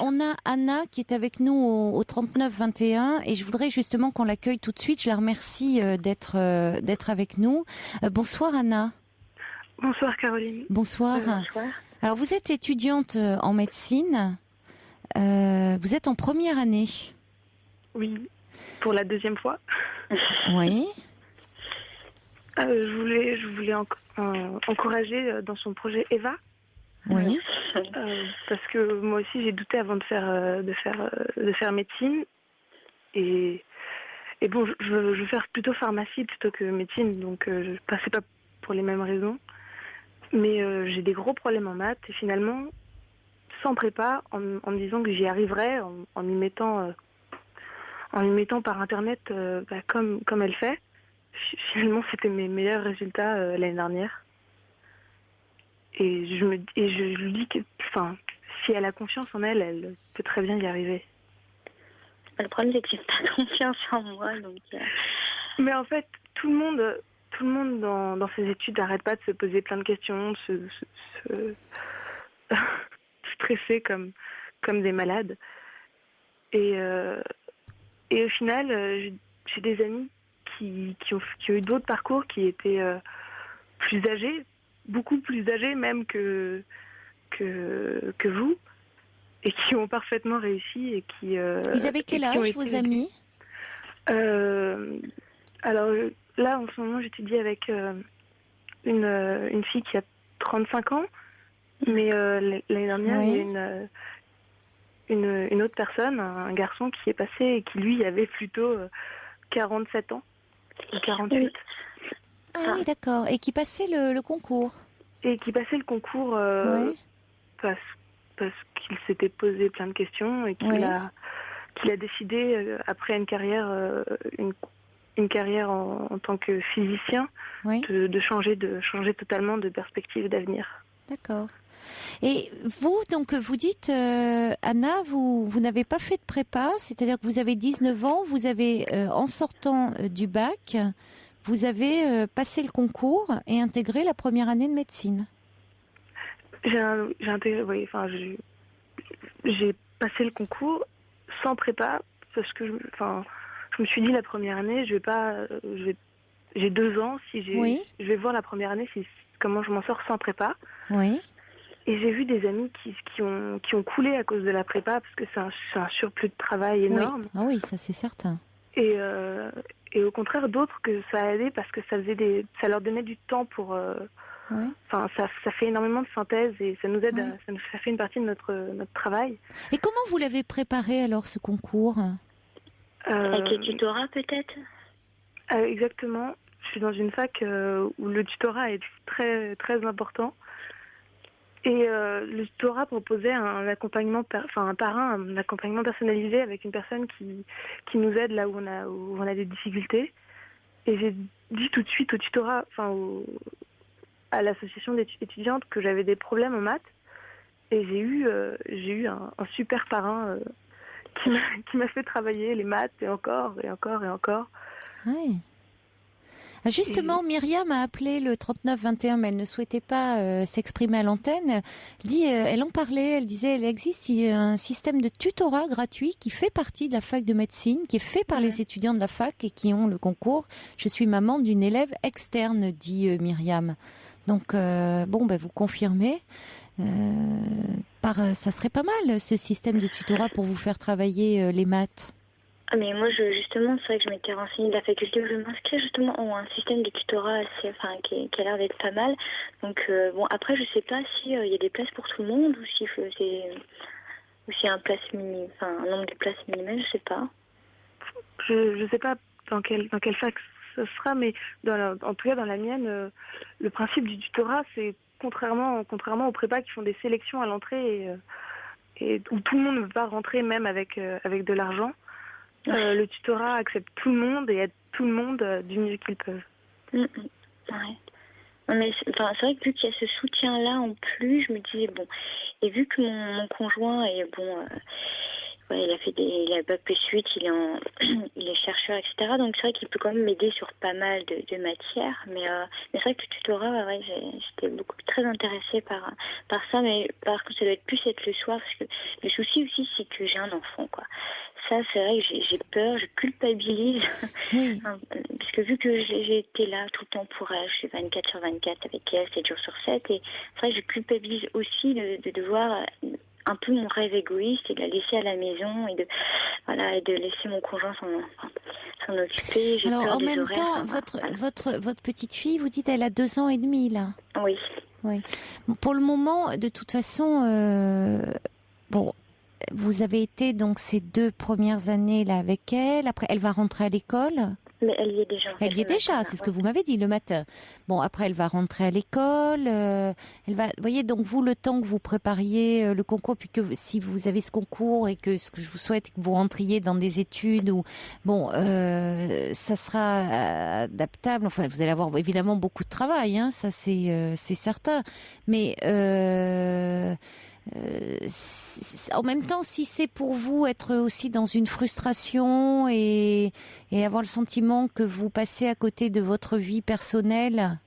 Anna qui est avec nous au 39-21 et je voudrais justement qu'on l'accueille tout de suite. Je la remercie d'être avec nous. Bonsoir Anna. Bonsoir Caroline. Bonsoir. Bonsoir. Alors, vous êtes étudiante en médecine. Vous êtes en première année. Oui, pour la deuxième fois. Oui. Je voulais encourager dans son projet Eva. Oui. Parce que moi aussi j'ai douté avant de faire médecine et bon je veux faire plutôt pharmacie plutôt que médecine, donc je passais pas pour les mêmes raisons. Mais j'ai des gros problèmes en maths et finalement sans prépa, en me disant que j'y arriverais, en m'y mettant par internet comme elle fait, finalement c'était mes meilleurs résultats l'année dernière. Et je lui dis que, si elle a confiance en elle, elle peut très bien y arriver. Le problème c'est que j'ai pas confiance en moi, donc. Mais en fait, tout le monde dans ses études n'arrête pas de se poser plein de questions, de se stresser comme des malades. Et au final, j'ai des amis qui ont eu d'autres parcours, qui étaient plus âgés, beaucoup plus âgés même que vous, et qui ont parfaitement réussi et qui. Ils avaient quel âge vos amis? Alors là, en ce moment, j'étudie avec une fille qui a 35 ans, mais l'année dernière, il y a une autre personne, un garçon qui est passé et qui, lui, avait plutôt 47 ans, ou 48. Ah oui, d'accord. Et qui passait le concours. Et qui passait le concours parce qu'il s'était posé plein de questions et qu'il a décidé, après une carrière en tant que physicien, de changer totalement de perspective d'avenir. D'accord. Et vous, donc, vous dites, Anna, vous n'avez pas fait de prépa, c'est-à-dire que vous avez 19 ans, vous avez, en sortant du bac, vous avez passé le concours et intégré la première année de médecine. J'ai passé le concours sans prépa, parce que je me suis dit la première année, j'ai 2 ans, je vais voir la première année comment je m'en sors sans prépa. Oui. Et j'ai vu des amis qui ont coulé à cause de la prépa, parce que c'est un surplus de travail énorme. Oui. Ah oui, ça c'est certain. Et au contraire, d'autres que ça a aidé parce que ça leur donnait du temps pour. Ça fait énormément de synthèse et ça nous aide, ça fait une partie de notre travail. Et comment vous l'avez préparé alors ce concours? Avec les tutorats peut-être? Exactement. Je suis dans une fac où le tutorat est très très important. Et le tutorat proposait un accompagnement, un accompagnement personnalisé avec une personne qui nous aide là où on a des difficultés. Et j'ai dit tout de suite au tutorat, à l'association étudiantes que j'avais des problèmes en maths. Et j'ai eu un super parrain qui m'a fait travailler les maths et encore et encore et encore. Ouais. Justement, Myriam a appelé le 3921, mais elle ne souhaitait pas s'exprimer à l'antenne. Elle en parlait, elle disait, il existe un système de tutorat gratuit qui fait partie de la fac de médecine, qui est fait par les étudiants de la fac et qui ont le concours. Je suis maman d'une élève externe, dit Myriam. Donc, vous confirmez. Ça serait pas mal, ce système de tutorat pour vous faire travailler les maths. Ah, mais moi, justement, c'est vrai que je m'étais renseignée de la faculté où je m'inscris, justement, ont un système de tutorat qui a l'air d'être pas mal. Donc, après, je sais pas si y a des places pour tout le monde ou si s'il y a un nombre de places minimales, je sais pas. Je sais pas dans quelle fac ce sera, mais en tout cas, dans la mienne, le principe du tutorat, c'est contrairement aux prépas qui font des sélections à l'entrée et où tout le monde ne veut pas rentrer même avec de l'argent. Le tutorat accepte tout le monde et aide tout le monde du mieux qu'ils peuvent. Ouais. Mais c'est vrai que vu qu'il y a ce soutien-là en plus, je me disais, bon, et vu que mon conjoint est il a bac plus 8, il est chercheur, etc. Donc c'est vrai qu'il peut quand même m'aider sur pas mal de matières. Mais c'est vrai que le tutorat, j'étais très intéressée par ça. Mais par contre, ça doit plus être le soir, parce que le souci aussi, c'est que j'ai un enfant, quoi. Ça, c'est vrai que j'ai peur, je culpabilise. Oui. Parce que vu que j'ai été là tout le temps pour elle, je suis 24/24 avec elle, 7 jours sur 7. Et c'est vrai que je culpabilise aussi de devoir un peu mon rêve égoïste et de la laisser à la maison et de laisser mon conjoint s'en occuper. J'ai Alors, peur en des même horaires, temps, votre petite fille, vous dites, elle a 2 ans et demi, là. Oui. Bon, pour le moment, de toute façon, vous avez été donc ces 2 premières années là avec elle. Après, elle va rentrer à l'école. Mais elle y est déjà. Elle y est déjà, c'est ce que vous m'avez dit le matin. Bon, après, elle va rentrer à l'école. Vous voyez, donc vous, le temps que vous prépariez le concours, puis que si vous avez ce concours et que ce que je vous souhaite, que vous rentriez dans des études où, ça sera adaptable. Enfin, vous allez avoir évidemment beaucoup de travail, hein, ça c'est certain. Mais en même temps, si c'est pour vous être aussi dans une frustration et avoir le sentiment que vous passez à côté de votre vie personnelle,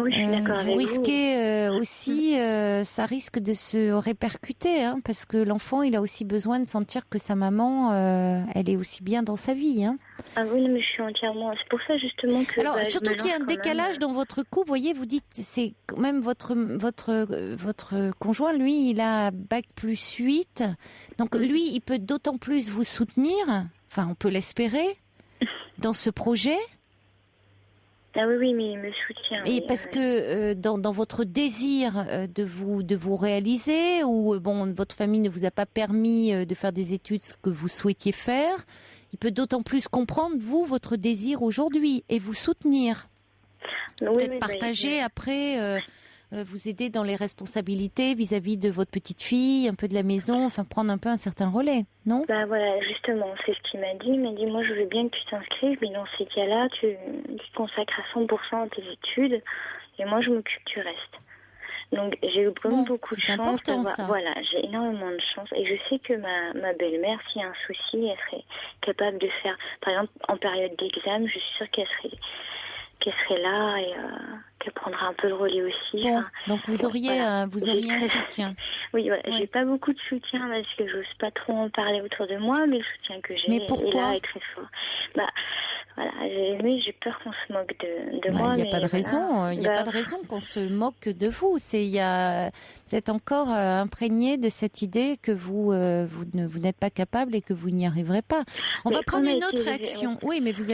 oui, je suis d'accord avec vous vous. risquez aussi, ça risque de se répercuter, hein, parce que l'enfant, il a aussi besoin de sentir que sa maman, elle est aussi bien dans sa vie, hein. Ah oui, mais je suis entièrement. C'est pour ça justement que. Alors surtout qu'il y a un décalage dans votre couple. Vous voyez, vous dites, c'est quand même votre conjoint, lui, il a bac plus 8, donc lui, il peut d'autant plus vous soutenir. Enfin, on peut l'espérer dans ce projet. Ah oui, mais il me soutient. Et parce que dans votre désir de vous réaliser, ou votre famille ne vous a pas permis de faire des études que vous souhaitiez faire, il peut d'autant plus comprendre votre désir aujourd'hui et vous soutenir. Peut-être partager après, vous aider dans les responsabilités vis-à-vis de votre petite fille, un peu de la maison, enfin prendre un peu un certain relais, non ? Voilà, justement, c'est ce qu'il m'a dit. Il m'a dit, moi je veux bien que tu t'inscrives, mais dans ces cas-là, tu te consacres à 100% à tes études et moi je m'occupe du reste. Donc j'ai eu vraiment beaucoup de chance. Important, ça. Voilà, j'ai énormément de chance et je sais que ma belle-mère, s'il y a un souci, elle serait capable de faire, par exemple en période d'examen, je suis sûre qu'elle serait là et qu'elle prendra un peu le relais aussi. Bon, donc vous auriez un soutien. Oui, j'ai pas beaucoup de soutien parce que j'ose pas trop en parler autour de moi, mais le soutien que j'ai est là, est très fort. J'ai peur qu'on se moque de moi. Il n'y a pas de raison. Il n'y a pas de raison qu'on se moque de vous. Vous êtes encore imprégné de cette idée que vous n'êtes pas capable et que vous n'y arriverez pas. On va prendre une autre réaction. Oui, mais vous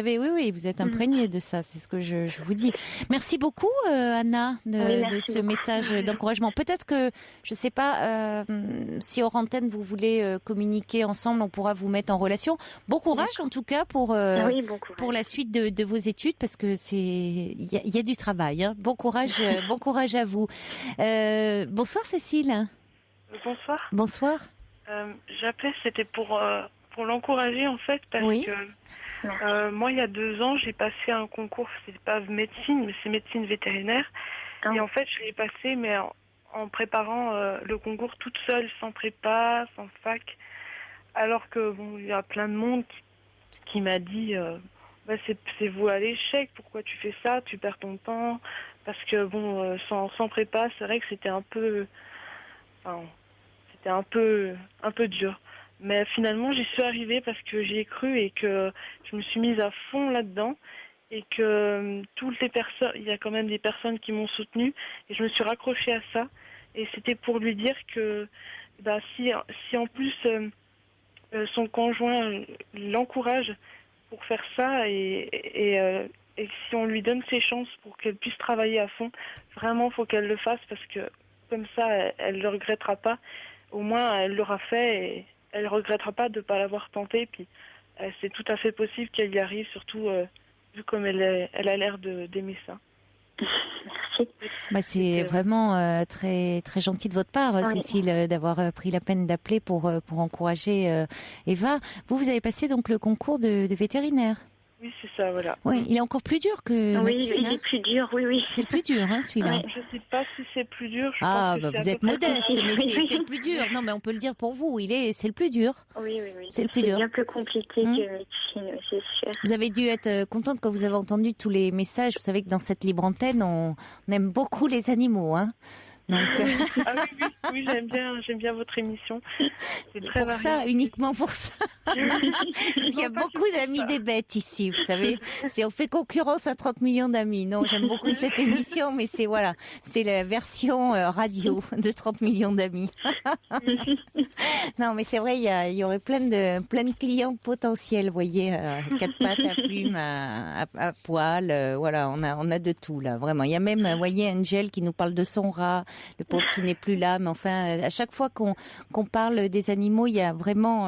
êtes imprégné de ça. C'est ce que je vous dis. Merci beaucoup, Anna, de ce message d'encouragement. Peut-être que, je sais pas, si hors antenne vous voulez communiquer ensemble, on pourra vous mettre en relation. Bon courage, en tout cas, pour la suite de vos études, parce que il y a du travail, hein. Bon courage à vous. Bonsoir Cécile. Bonsoir. Bonsoir. J'appelais, c'était pour l'encourager en fait, parce que moi il y a 2 ans j'ai passé un concours, c'est pas médecine mais c'est médecine vétérinaire, et en fait je l'ai passé mais en préparant le concours toute seule, sans prépa, sans fac. alors que bon, il y a plein de monde qui m'a dit c'est voué à l'échec, pourquoi tu fais ça, tu perds ton temps, parce que bon, sans prépa, c'est vrai que c'était un peu dur. Mais finalement, j'y suis arrivée parce que j'y ai cru et que je me suis mise à fond là-dedans et que toutes les personnes, il y a quand même des personnes qui m'ont soutenue et je me suis raccrochée à ça. Et c'était pour lui dire que si en plus son conjoint l'encourage pour faire ça et si on lui donne ses chances pour qu'elle puisse travailler à fond, vraiment, faut qu'elle le fasse parce que comme ça, elle le regrettera pas. Au moins, elle l'aura fait et elle regrettera pas de ne pas l'avoir tenté. Puis, c'est tout à fait possible qu'elle y arrive, surtout vu comme elle a l'air d'aimer ça. Merci. C'est vraiment très très gentil de votre part, Cécile, d'avoir pris la peine d'appeler pour encourager Eva. Vous avez passé donc le concours de vétérinaire. Oui, c'est ça, voilà. Oui, il est encore plus dur que médecine. Oui, il est plus dur, oui. C'est le plus dur, celui-là. Ouais. Je ne sais pas si c'est plus dur. Vous êtes modeste, mais c'est le plus dur. Non, mais on peut le dire pour vous, c'est le plus dur. Oui. C'est le plus dur. C'est bien plus compliqué que médecine, c'est sûr. Vous avez dû être contente quand vous avez entendu tous les messages. Vous savez que dans cette libre antenne, on aime beaucoup les animaux, Donc, oui, j'aime bien votre émission. C'est très pour varié. Ça, uniquement pour ça. Il y a beaucoup d'amis des bêtes ici, vous savez. On fait concurrence à 30 millions d'amis. Non, j'aime beaucoup cette émission, mais c'est la version radio de 30 millions d'amis. Non, mais c'est vrai, il y aurait plein de clients potentiels, vous voyez, quatre pattes, à plumes, à poil, voilà, on a de tout là, vraiment. Il y a même, vous voyez, Angel qui nous parle de son rat. Le pauvre qui n'est plus là, mais enfin, à chaque fois qu'on parle des animaux, il y a vraiment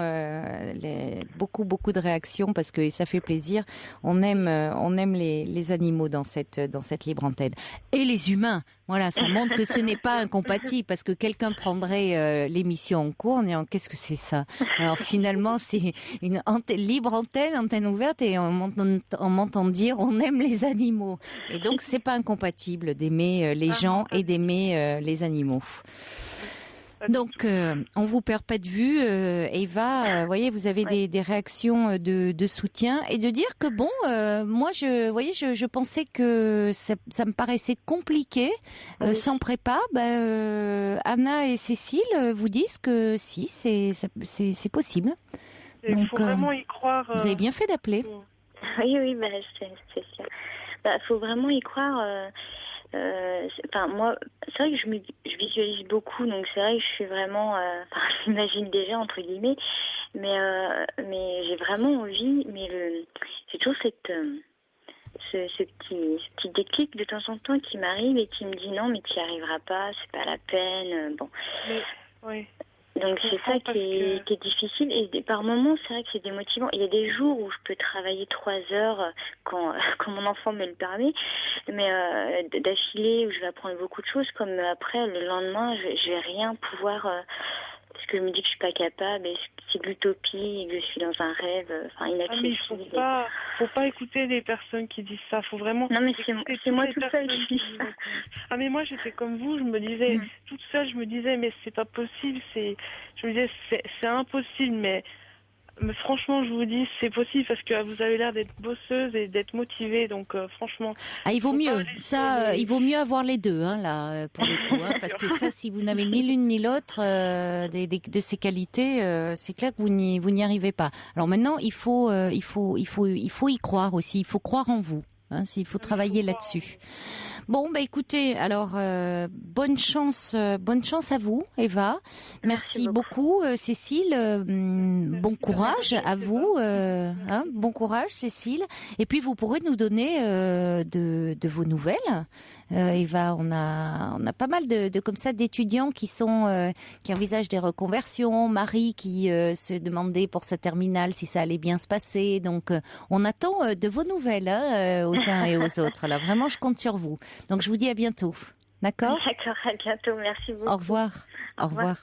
beaucoup de réactions parce que ça fait plaisir. On aime les animaux dans cette libre antenne. Et les humains, voilà, ça montre que ce n'est pas incompatible parce que quelqu'un prendrait l'émission en cours en disant qu'est-ce que c'est ça. Alors finalement, c'est une libre antenne ouverte et on m'entend dire on aime les animaux. Et donc c'est pas incompatible d'aimer les gens et d'aimer les animaux. Donc, on vous perd pas de vue, Eva. Voyez, vous avez des réactions de soutien et de dire que bon, moi, je pensais que ça me paraissait compliqué sans prépa. Anna et Cécile vous disent que si, c'est possible. Il faut vraiment y croire. Vous avez bien fait d'appeler. Oui, c'est sûr. Faut vraiment y croire. Moi, c'est vrai que je visualise beaucoup, donc c'est vrai que je suis vraiment, j'imagine déjà entre guillemets, mais j'ai vraiment envie, mais c'est toujours ce petit déclic de temps en temps qui m'arrive et qui me dit non, mais tu n'y arriveras pas, c'est pas la peine, bon. Oui. Donc c'est ça qui est difficile et par moments c'est vrai que c'est démotivant. Il y a des jours où je peux travailler 3 heures quand mon enfant me le permet, mais d'affilée où je vais apprendre beaucoup de choses, comme après le lendemain je vais rien pouvoir parce que je me dis que je suis pas capable et c'est de l'utopie et que je suis dans un rêve inaccessible. Mais faut pas écouter les personnes qui disent ça, faut vraiment. Non mais c'est moi toute seule qui dis ça. Ah mais moi j'étais comme vous, je me disais toute seule, je me disais mais c'est pas possible, je me disais c'est impossible, mais franchement je vous dis c'est possible parce que vous avez l'air d'être bosseuse et d'être motivée, donc franchement. Ah, il vaut mieux il vaut mieux avoir les deux là pour le coup parce que ça, si vous n'avez ni l'une ni l'autre de ces qualités, c'est clair que vous n'y arrivez pas. Alors maintenant il faut y croire aussi, il faut croire en vous. Il faut travailler là-dessus. Bon, écoutez, alors bonne chance à vous, Eva. Merci beaucoup, Cécile. Bon courage à vous. Bon courage, Cécile. Et puis vous pourrez nous donner de vos nouvelles. Eva, on a pas mal de comme ça d'étudiants qui envisagent des reconversions. Marie qui se demandait pour sa terminale si ça allait bien se passer. Donc on attend de vos nouvelles aux uns et aux autres. Là, vraiment, je compte sur vous. Donc je vous dis à bientôt. D'accord ? D'accord, à bientôt. Merci beaucoup. Au revoir. Au revoir.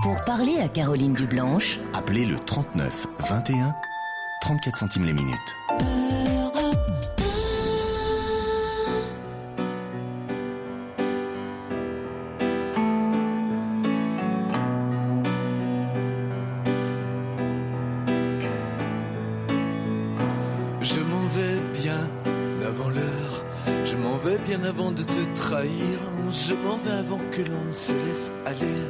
Pour parler à Caroline Dublanche, appelez le 39 21 34 centimes les minutes. vais bien avant de te trahir. Je m'en vais avant que l'on se laisse aller.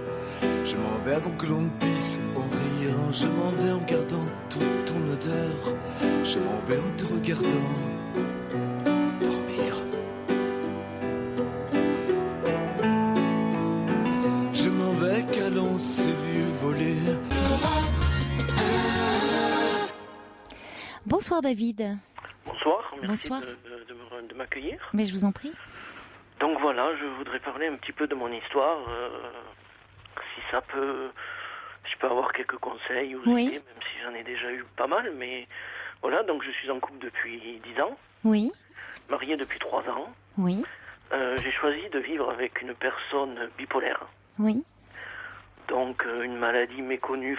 Je m'en vais avant que l'on puisse en rire. Je m'en vais en gardant toute ton odeur. Je m'en vais en te regardant dormir. Je m'en vais car l'on s'est vu voler. Bonsoir David. Bonsoir, merci Bonsoir. De m'accueillir. Mais je vous en prie. Donc voilà, je voudrais parler un petit peu de mon histoire. Si ça peut... Je peux avoir quelques conseils ou Oui. idées, même si j'en ai déjà eu pas mal. Mais voilà, donc je suis en couple depuis 10 ans. Oui. Marié depuis 3 ans. Oui. J'ai choisi de vivre avec une personne bipolaire. Oui. Donc une maladie méconnue.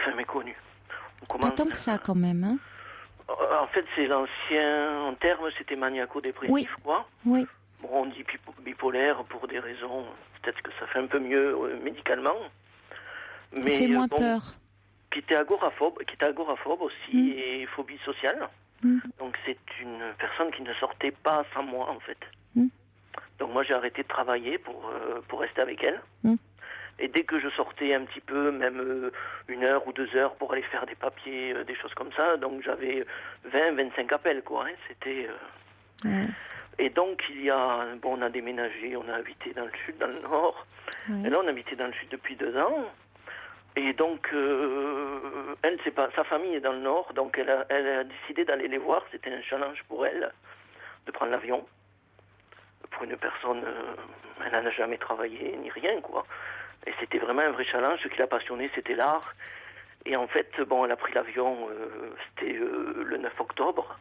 On commence- Pas tant que ça quand même. Hein. En fait, c'est l'ancien terme, c'était maniaco-dépressif, Oui. quoi. Oui. Bon, on dit bipolaire pour des raisons, peut-être que ça fait un peu mieux médicalement. Ça fait moins peur. Qui était agoraphobe aussi, et phobie sociale. Donc c'est une personne qui ne sortait pas sans moi, en fait. Donc moi, j'ai arrêté de travailler pour rester avec elle. Et dès que je sortais un petit peu, même 1 heure ou 2 heures pour aller faire des papiers, des choses comme ça, donc j'avais 20-25 appels, quoi. Hein, c'était... Et donc, on a déménagé, on a habité dans le sud, dans le nord. Et là, on habitait dans le sud depuis 2 ans. Et donc, elle, sa famille est dans le nord, donc elle a décidé d'aller les voir. C'était un challenge pour elle de prendre l'avion. Pour une personne, elle n'en a jamais travaillé, ni rien, quoi. Et c'était vraiment un vrai challenge. Ce qui l'a passionné, c'était l'art. Et en fait, elle a pris l'avion, c'était le 9 octobre.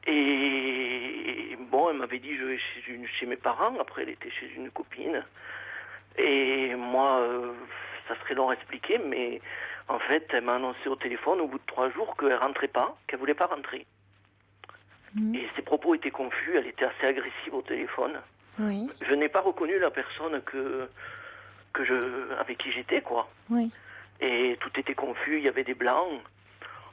Et elle m'avait dit, je vais chez mes parents. Après, elle était chez une copine. Et moi, ça serait long à expliquer, mais en fait, elle m'a annoncé au téléphone au bout de 3 jours qu'elle rentrait pas, qu'elle voulait pas rentrer. Et ses propos étaient confus, elle était assez agressive au téléphone. Oui. Je n'ai pas reconnu la personne avec qui j'étais, quoi. Oui. Et tout était confus, il y avait des blancs.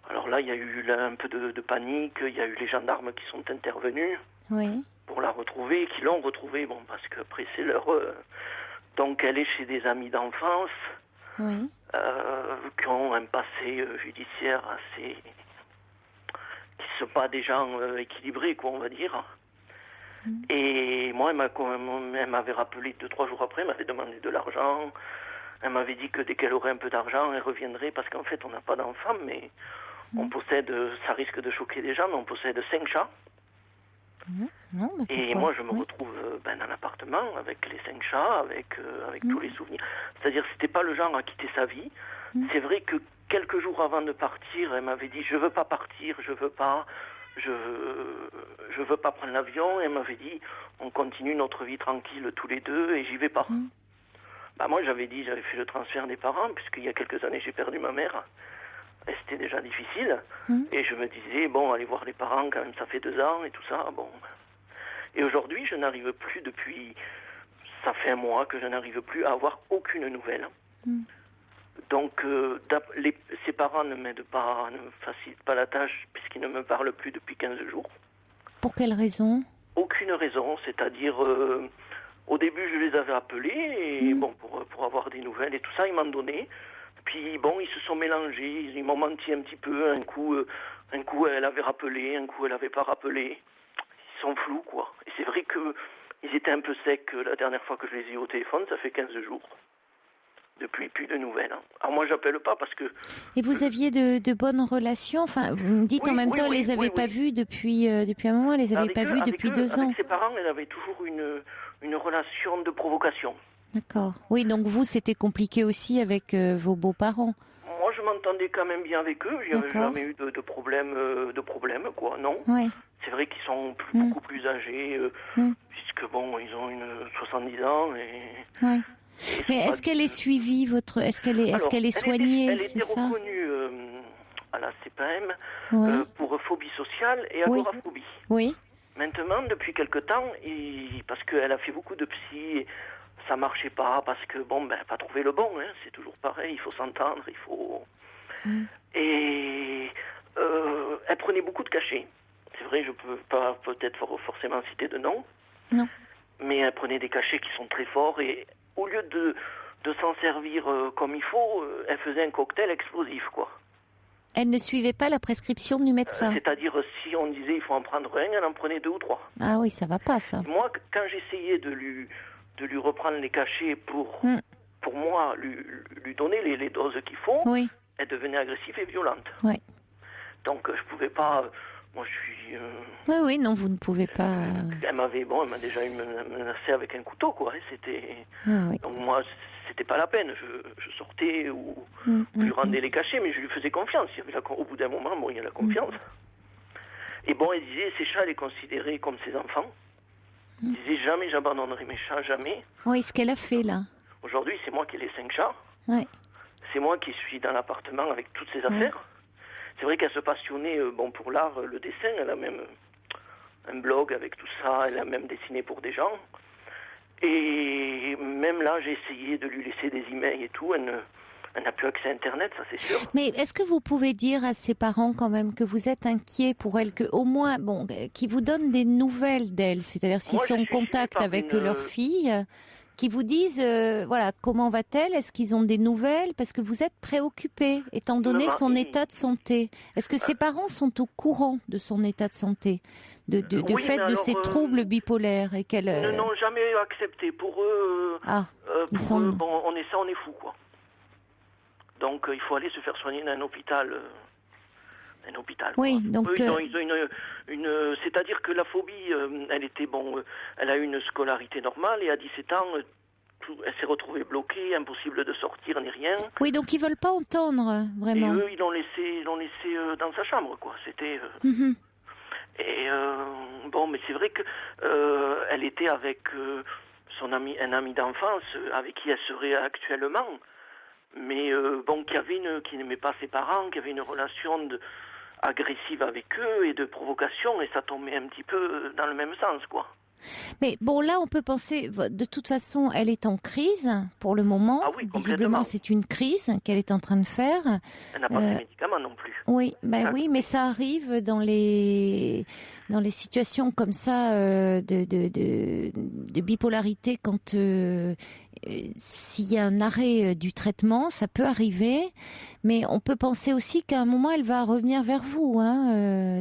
Alors là, il y a eu un peu de panique, il y a eu les gendarmes qui sont intervenus Oui. pour la retrouver, qui l'ont retrouvée, parce qu'après c'est leur... Donc elle est chez des amis d'enfance Oui. qui ont un passé judiciaire assez... qui ne sont pas des gens équilibrés, quoi, on va dire. Et moi, elle m'avait rappelé 2-3 jours après, elle m'avait demandé de l'argent. Elle m'avait dit que dès qu'elle aurait un peu d'argent, elle reviendrait, parce qu'en fait, on n'a pas d'enfants, mais on possède, ça risque de choquer des gens, mais on possède 5 chats. Non, mais Et moi, je me retrouve dans l'appartement avec les 5 chats, avec tous les souvenirs. C'est-à-dire, c'était pas le genre à quitter sa vie. C'est vrai que quelques jours avant de partir, elle m'avait dit, je veux pas partir, je veux pas prendre l'avion. Elle m'avait dit, on continue notre vie tranquille tous les deux et j'y vais pas. Moi, j'avais fait le transfert des parents, puisqu'il y a quelques années, j'ai perdu ma mère. Et c'était déjà difficile. Et je me disais, aller voir les parents, quand même, ça fait 2 ans et tout ça. Et aujourd'hui, je n'arrive plus ça fait 1 mois que je n'arrive plus à avoir aucune nouvelle. Donc, ses parents ne m'aident pas, ne me facilitent pas la tâche, puisqu'ils ne me parlent plus depuis 15 jours. Pour quelle raison? Aucune raison, c'est-à-dire... au début, je les avais appelés, et pour avoir des nouvelles et tout ça, ils m'en donnaient. Puis, ils se sont mélangés, ils m'ont menti un petit peu. Un coup, elle avait rappelé, un coup, elle n'avait pas rappelé. Ils sont flous, quoi. Et c'est vrai qu'ils étaient un peu secs la dernière fois que je les ai eu au téléphone, ça fait 15 jours. Depuis, plus de nouvelles. Alors moi, j'appelle pas parce que... Et vous aviez de bonnes relations? Enfin, vous me dites en même temps, elle les avait pas vues depuis un moment, elle les avait pas vues depuis 2 ans. Avec ses parents, elle avait toujours une relation de provocation. D'accord. Oui, donc vous, c'était compliqué aussi avec vos beaux-parents. Moi, je m'entendais quand même bien avec eux. Il n'y avait jamais eu de problème, quoi, non. Ouais. C'est vrai qu'ils sont beaucoup plus âgés, puisque ils ont 70 ans et... Ouais. Mais est-ce qu'elle est suivie, est-ce qu'elle est soignée, elle c'est était ça? reconnue à la CPAM pour phobie sociale et agoraphobie. Oui. Maintenant, depuis quelque temps, parce qu'elle a fait beaucoup de psy, ça marchait pas, parce que pas trouver le bon, hein, c'est toujours pareil, il faut s'entendre, il faut... Et elle prenait beaucoup de cachets. C'est vrai, je peux pas peut-être forcément citer de nom. Non. Mais elle prenait des cachets qui sont très forts et au lieu de s'en servir comme il faut, elle faisait un cocktail explosif, quoi. Elle ne suivait pas la prescription du médecin. C'est-à-dire, si on disait il faut en prendre un, elle en prenait 2 ou 3. Ah oui, ça va pas, ça. Moi, quand j'essayais de lui reprendre les cachets pour moi, lui donner les doses qu'il faut, elle devenait agressive et violente. Oui. Donc, je pouvais pas... moi, je suis... Oui, non, vous ne pouvez pas... Elle m'a déjà menacé avec un couteau, quoi. C'était... Donc, moi... c'était pas la peine, je sortais ou je lui rendais les cachets, mais je lui faisais confiance. Au bout d'un moment, il y a la confiance. Et bon, elle disait, ces chats, elle les considérait comme ses enfants. Elle disait, jamais j'abandonnerai mes chats, jamais. Oui, ce qu'elle a fait, là. Aujourd'hui, c'est moi qui ai les 5 chats. Ouais. C'est moi qui suis dans l'appartement avec toutes ses affaires. C'est vrai qu'elle se passionnait pour l'art, le dessin. Elle a même un blog avec tout ça. Elle a même dessiné pour des gens. Et même là, j'ai essayé de lui laisser des emails et tout. Elle n'a plus accès à Internet, ça c'est sûr. Mais est-ce que vous pouvez dire à ses parents quand même que vous êtes inquiet pour elle, que au moins, qui vous donnent des nouvelles d'elle, c'est-à-dire s'ils sont en contact avec leur fille, qui vous disent, voilà, comment va-t-elle? Est-ce qu'ils ont des nouvelles? Parce que vous êtes préoccupé, étant donné son état de santé. Est-ce que ses parents sont au courant de son état de santé, de fait de ses troubles bipolaires et qu'elle ne n'ont jamais accepté. Pour eux, on est fou, quoi. Donc il faut aller se faire soigner dans un hôpital. Oui, quoi. donc ils ont c'est-à-dire que la phobie, elle a eu une scolarité normale et à 17 ans, elle s'est retrouvée bloquée, impossible de sortir ni rien. Oui, donc ils veulent pas entendre vraiment. Et eux, ils l'ont laissé dans sa chambre, quoi. C'était. Et mais c'est vrai que elle était avec un ami d'enfance avec qui elle serait actuellement, mais qui n'aimait pas ses parents, qui avait une relation agressive avec eux et de provocation, et ça tombait un petit peu dans le même sens, quoi. Mais bon, là, on peut penser, de toute façon, elle est en crise pour le moment. Ah oui, visiblement, c'est une crise qu'elle est en train de faire. Elle n'a pas de médicaments non plus. Oui, oui, mais ça arrive dans les situations comme ça de bipolarité, quand s'il y a un arrêt du traitement, ça peut arriver. Mais on peut penser aussi qu'à un moment, elle va revenir vers vous,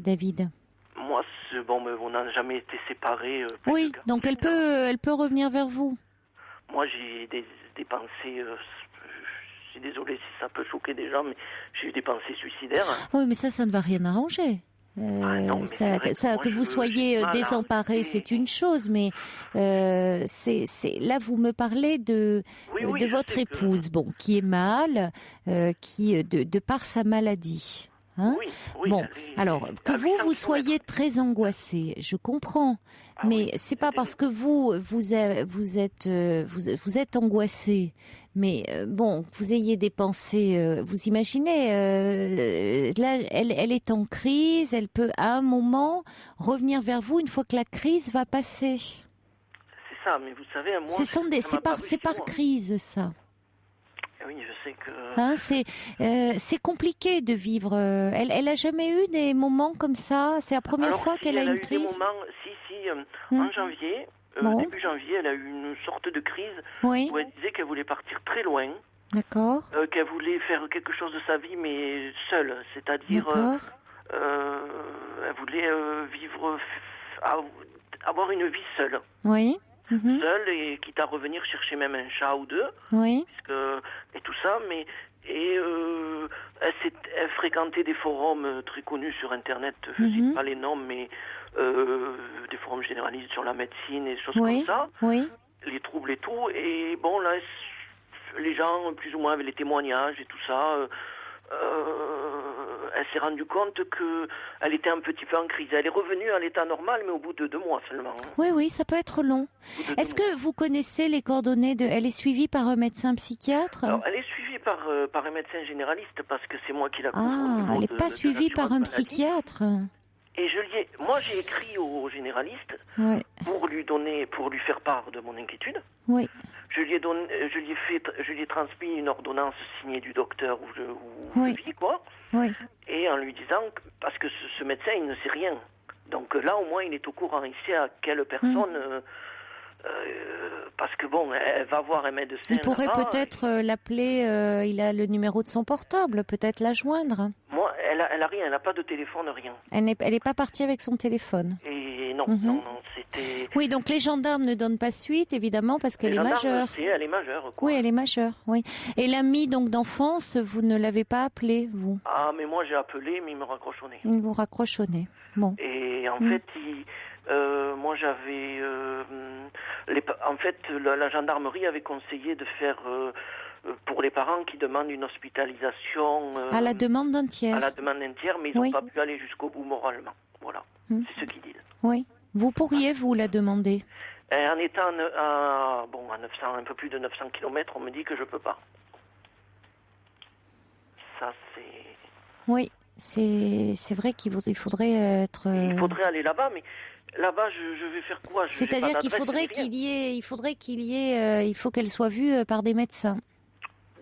David. Moi, on n'a jamais été séparés. Oui, donc elle peut revenir vers vous. Moi, j'ai des pensées. Je suis désolé si ça peut choquer des gens, mais j'ai eu des pensées suicidaires. Oui, mais ça ne va rien arranger. Que vous soyez désemparé, c'est une chose, mais là vous me parlez de votre épouse, qui est mal, qui de par sa maladie. Alors que vous soyez très angoissé, je comprends, mais c'est pas parce que vous êtes angoissé, mais que vous ayez des pensées, vous imaginez, là elle est en crise, elle peut à un moment revenir vers vous une fois que la crise va passer. C'est ça, mais vous savez, moi, c'est par crise, ça. Oui, je sais que... c'est compliqué de vivre. Elle a jamais eu des moments comme ça? C'est la première fois qu'elle a une crise? Des moments, en janvier, début janvier, elle a eu une sorte de crise où elle disait qu'elle voulait partir très loin. D'accord. Qu'elle voulait faire quelque chose de sa vie, mais seule. C'est-à-dire, elle voulait avoir une vie seule. Oui. Seule, et quitte à revenir chercher même un chat ou deux, et tout ça, elle fréquentait des forums très connus sur Internet, je ne sais pas les noms, mais des forums généralistes sur la médecine et des choses comme ça, les troubles et tout, et là, les gens, plus ou moins, avaient les témoignages et tout ça. Elle s'est rendue compte qu'elle était un petit peu en crise. Elle est revenue à l'état normal, mais au bout de 2 mois seulement. Oui, ça peut être long. Est-ce que vous connaissez les coordonnées elle est suivie par un médecin psychiatre? Alors, elle est suivie par un médecin généraliste, parce que c'est moi qui la couvre. Elle n'est pas suivie par un psychiatre? Et moi, j'ai écrit au généraliste pour lui faire part de mon inquiétude. Oui. Je lui ai transmis une ordonnance signée du docteur où je vis, quoi. Oui. Et en lui disant parce que ce médecin, il ne sait rien Donc là, au moins, il est au courant. Il sait à quelle personne... parce que bon, elle va voir un médecin. Il pourrait peut-être l'appeler, il a le numéro de son portable, peut-être la joindre. Moi, elle a rien, elle n'a pas de téléphone, rien. Elle n'est pas partie avec son téléphone. Et non, c'était... Oui, donc les gendarmes ne donnent pas suite, évidemment, parce qu'elle est majeure. Elle est majeure, quoi. Oui, elle est majeure, oui. Et l'ami donc d'enfance, vous ne l'avez pas appelé, vous? Ah, mais moi j'ai appelé, mais il me raccroche au nez. Il vous raccroche au nez, bon. Et en fait, moi j'avais... en fait, la gendarmerie avait conseillé de faire... pour les parents qui demandent une hospitalisation... à la demande d'un tiers. À la demande d'un tiers, mais ils n'ont pas pu aller jusqu'au bout moralement. Voilà, c'est ce qu'ils disent. Oui. Vous pourriez, vous, la demander? En étant à 900, un peu plus de 900 km, on me dit que je peux pas. Ça, c'est... Oui, c'est vrai qu'il faudrait être... Il faudrait aller là-bas, mais... Là-bas, je vais faire quoi? C'est-à-dire qu'il faudrait il faut qu'elle soit vue par des médecins.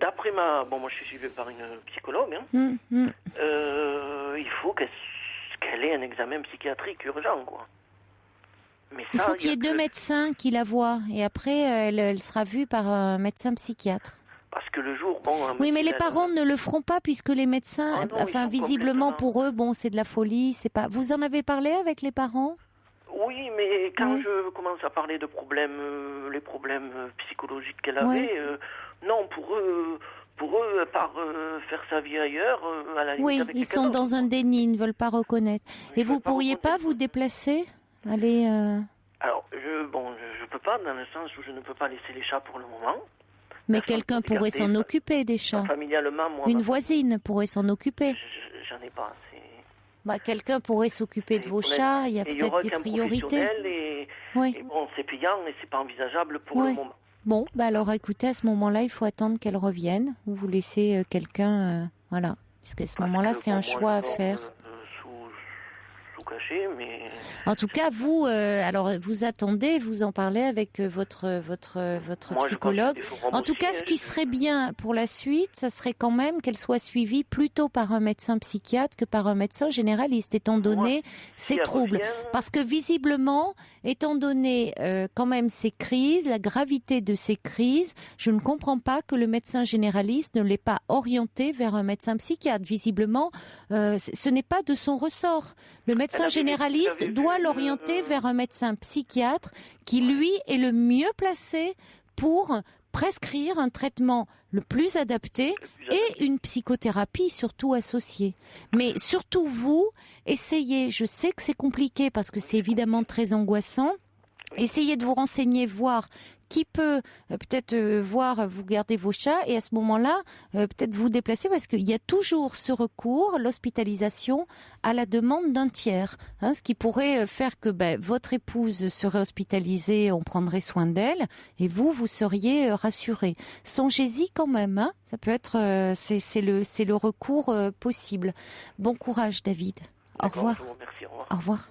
D'après moi je suis suivie par une psychologue. Il faut qu'elle ait un examen psychiatrique urgent, quoi. Mais ça, il faut qu'il y ait deux médecins qui la voient, et après, elle sera vue par un médecin psychiatre. Parce que le jour, oui, mais les parents ne le feront pas puisque les médecins, visiblement pour eux, c'est de la folie, c'est pas. Vous en avez parlé avec les parents? Oui, mais quand je commence à parler de problèmes, les problèmes psychologiques qu'elle avait, non, pour eux, par faire sa vie ailleurs, à la limite. Oui, ils sont dans un déni, ils ne veulent pas reconnaître. Et vous pourriez pas vous déplacer, aller. Alors, je peux pas, dans le sens où je ne peux pas laisser les chats pour le moment. Mais quelqu'un pourrait s'en occuper des chats. Familialement, moi. Une voisine pourrait s'en occuper. J'en ai pas. Quelqu'un pourrait s'occuper de vos chats, il y a peut-être des priorités. Et bon, c'est payant et c'est pas envisageable pour le moment. Bon, alors écoutez, à ce moment-là, il faut attendre qu'elle revienne, ou vous laissez quelqu'un, voilà. Parce qu'à ce moment-là, c'est un choix à faire. Caché, mais... En tout cas, vous, alors vous attendez, vous en parlez avec votre psychologue. En tout cas, ce qui serait bien pour la suite, ça serait quand même qu'elle soit suivie plutôt par un médecin psychiatre que par un médecin généraliste, étant donné ses troubles. Parce que visiblement, étant donné quand même ces crises, la gravité de ces crises, je ne comprends pas que le médecin généraliste ne l'ait pas orienté vers un médecin psychiatre. Visiblement, ce n'est pas de son ressort. Le médecin généraliste doit l'orienter vers un médecin psychiatre qui, lui, est le mieux placé pour prescrire un traitement le plus adapté et une psychothérapie surtout associée. Mais surtout vous, essayez, je sais que c'est compliqué parce que c'est évidemment très angoissant, essayez de vous renseigner, voir qui peut peut-être voir vous garder vos chats et à ce moment-là peut-être vous déplacer parce qu'il y a toujours ce recours, l'hospitalisation à la demande d'un tiers, ce qui pourrait faire que votre épouse serait hospitalisée, on prendrait soin d'elle et vous seriez rassuré. Songez-y quand même, ça peut être c'est le recours possible. Bon courage David. Au revoir. Merci, au revoir. Au revoir.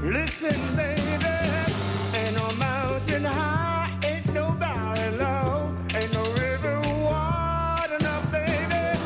Listen, baby, ain't no mountain high, ain't no valley low, ain't no river wide enough, baby.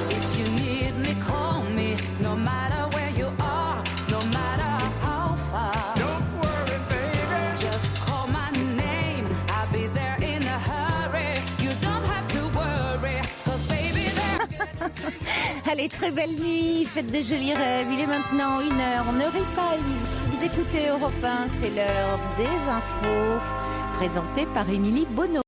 If you need me, call me, no matter where you are, no matter how far. Don't worry, baby. Just call my name, I'll be there in a hurry. You don't have to worry, 'cause baby, they're getting to you. Allez, très belle nuit, faites de jolis rêves. Il est maintenant 1h, on ne rit pas, Émilie. Vous écoutez Europe 1, c'est l'heure des infos, présentée par Émilie Bonneau.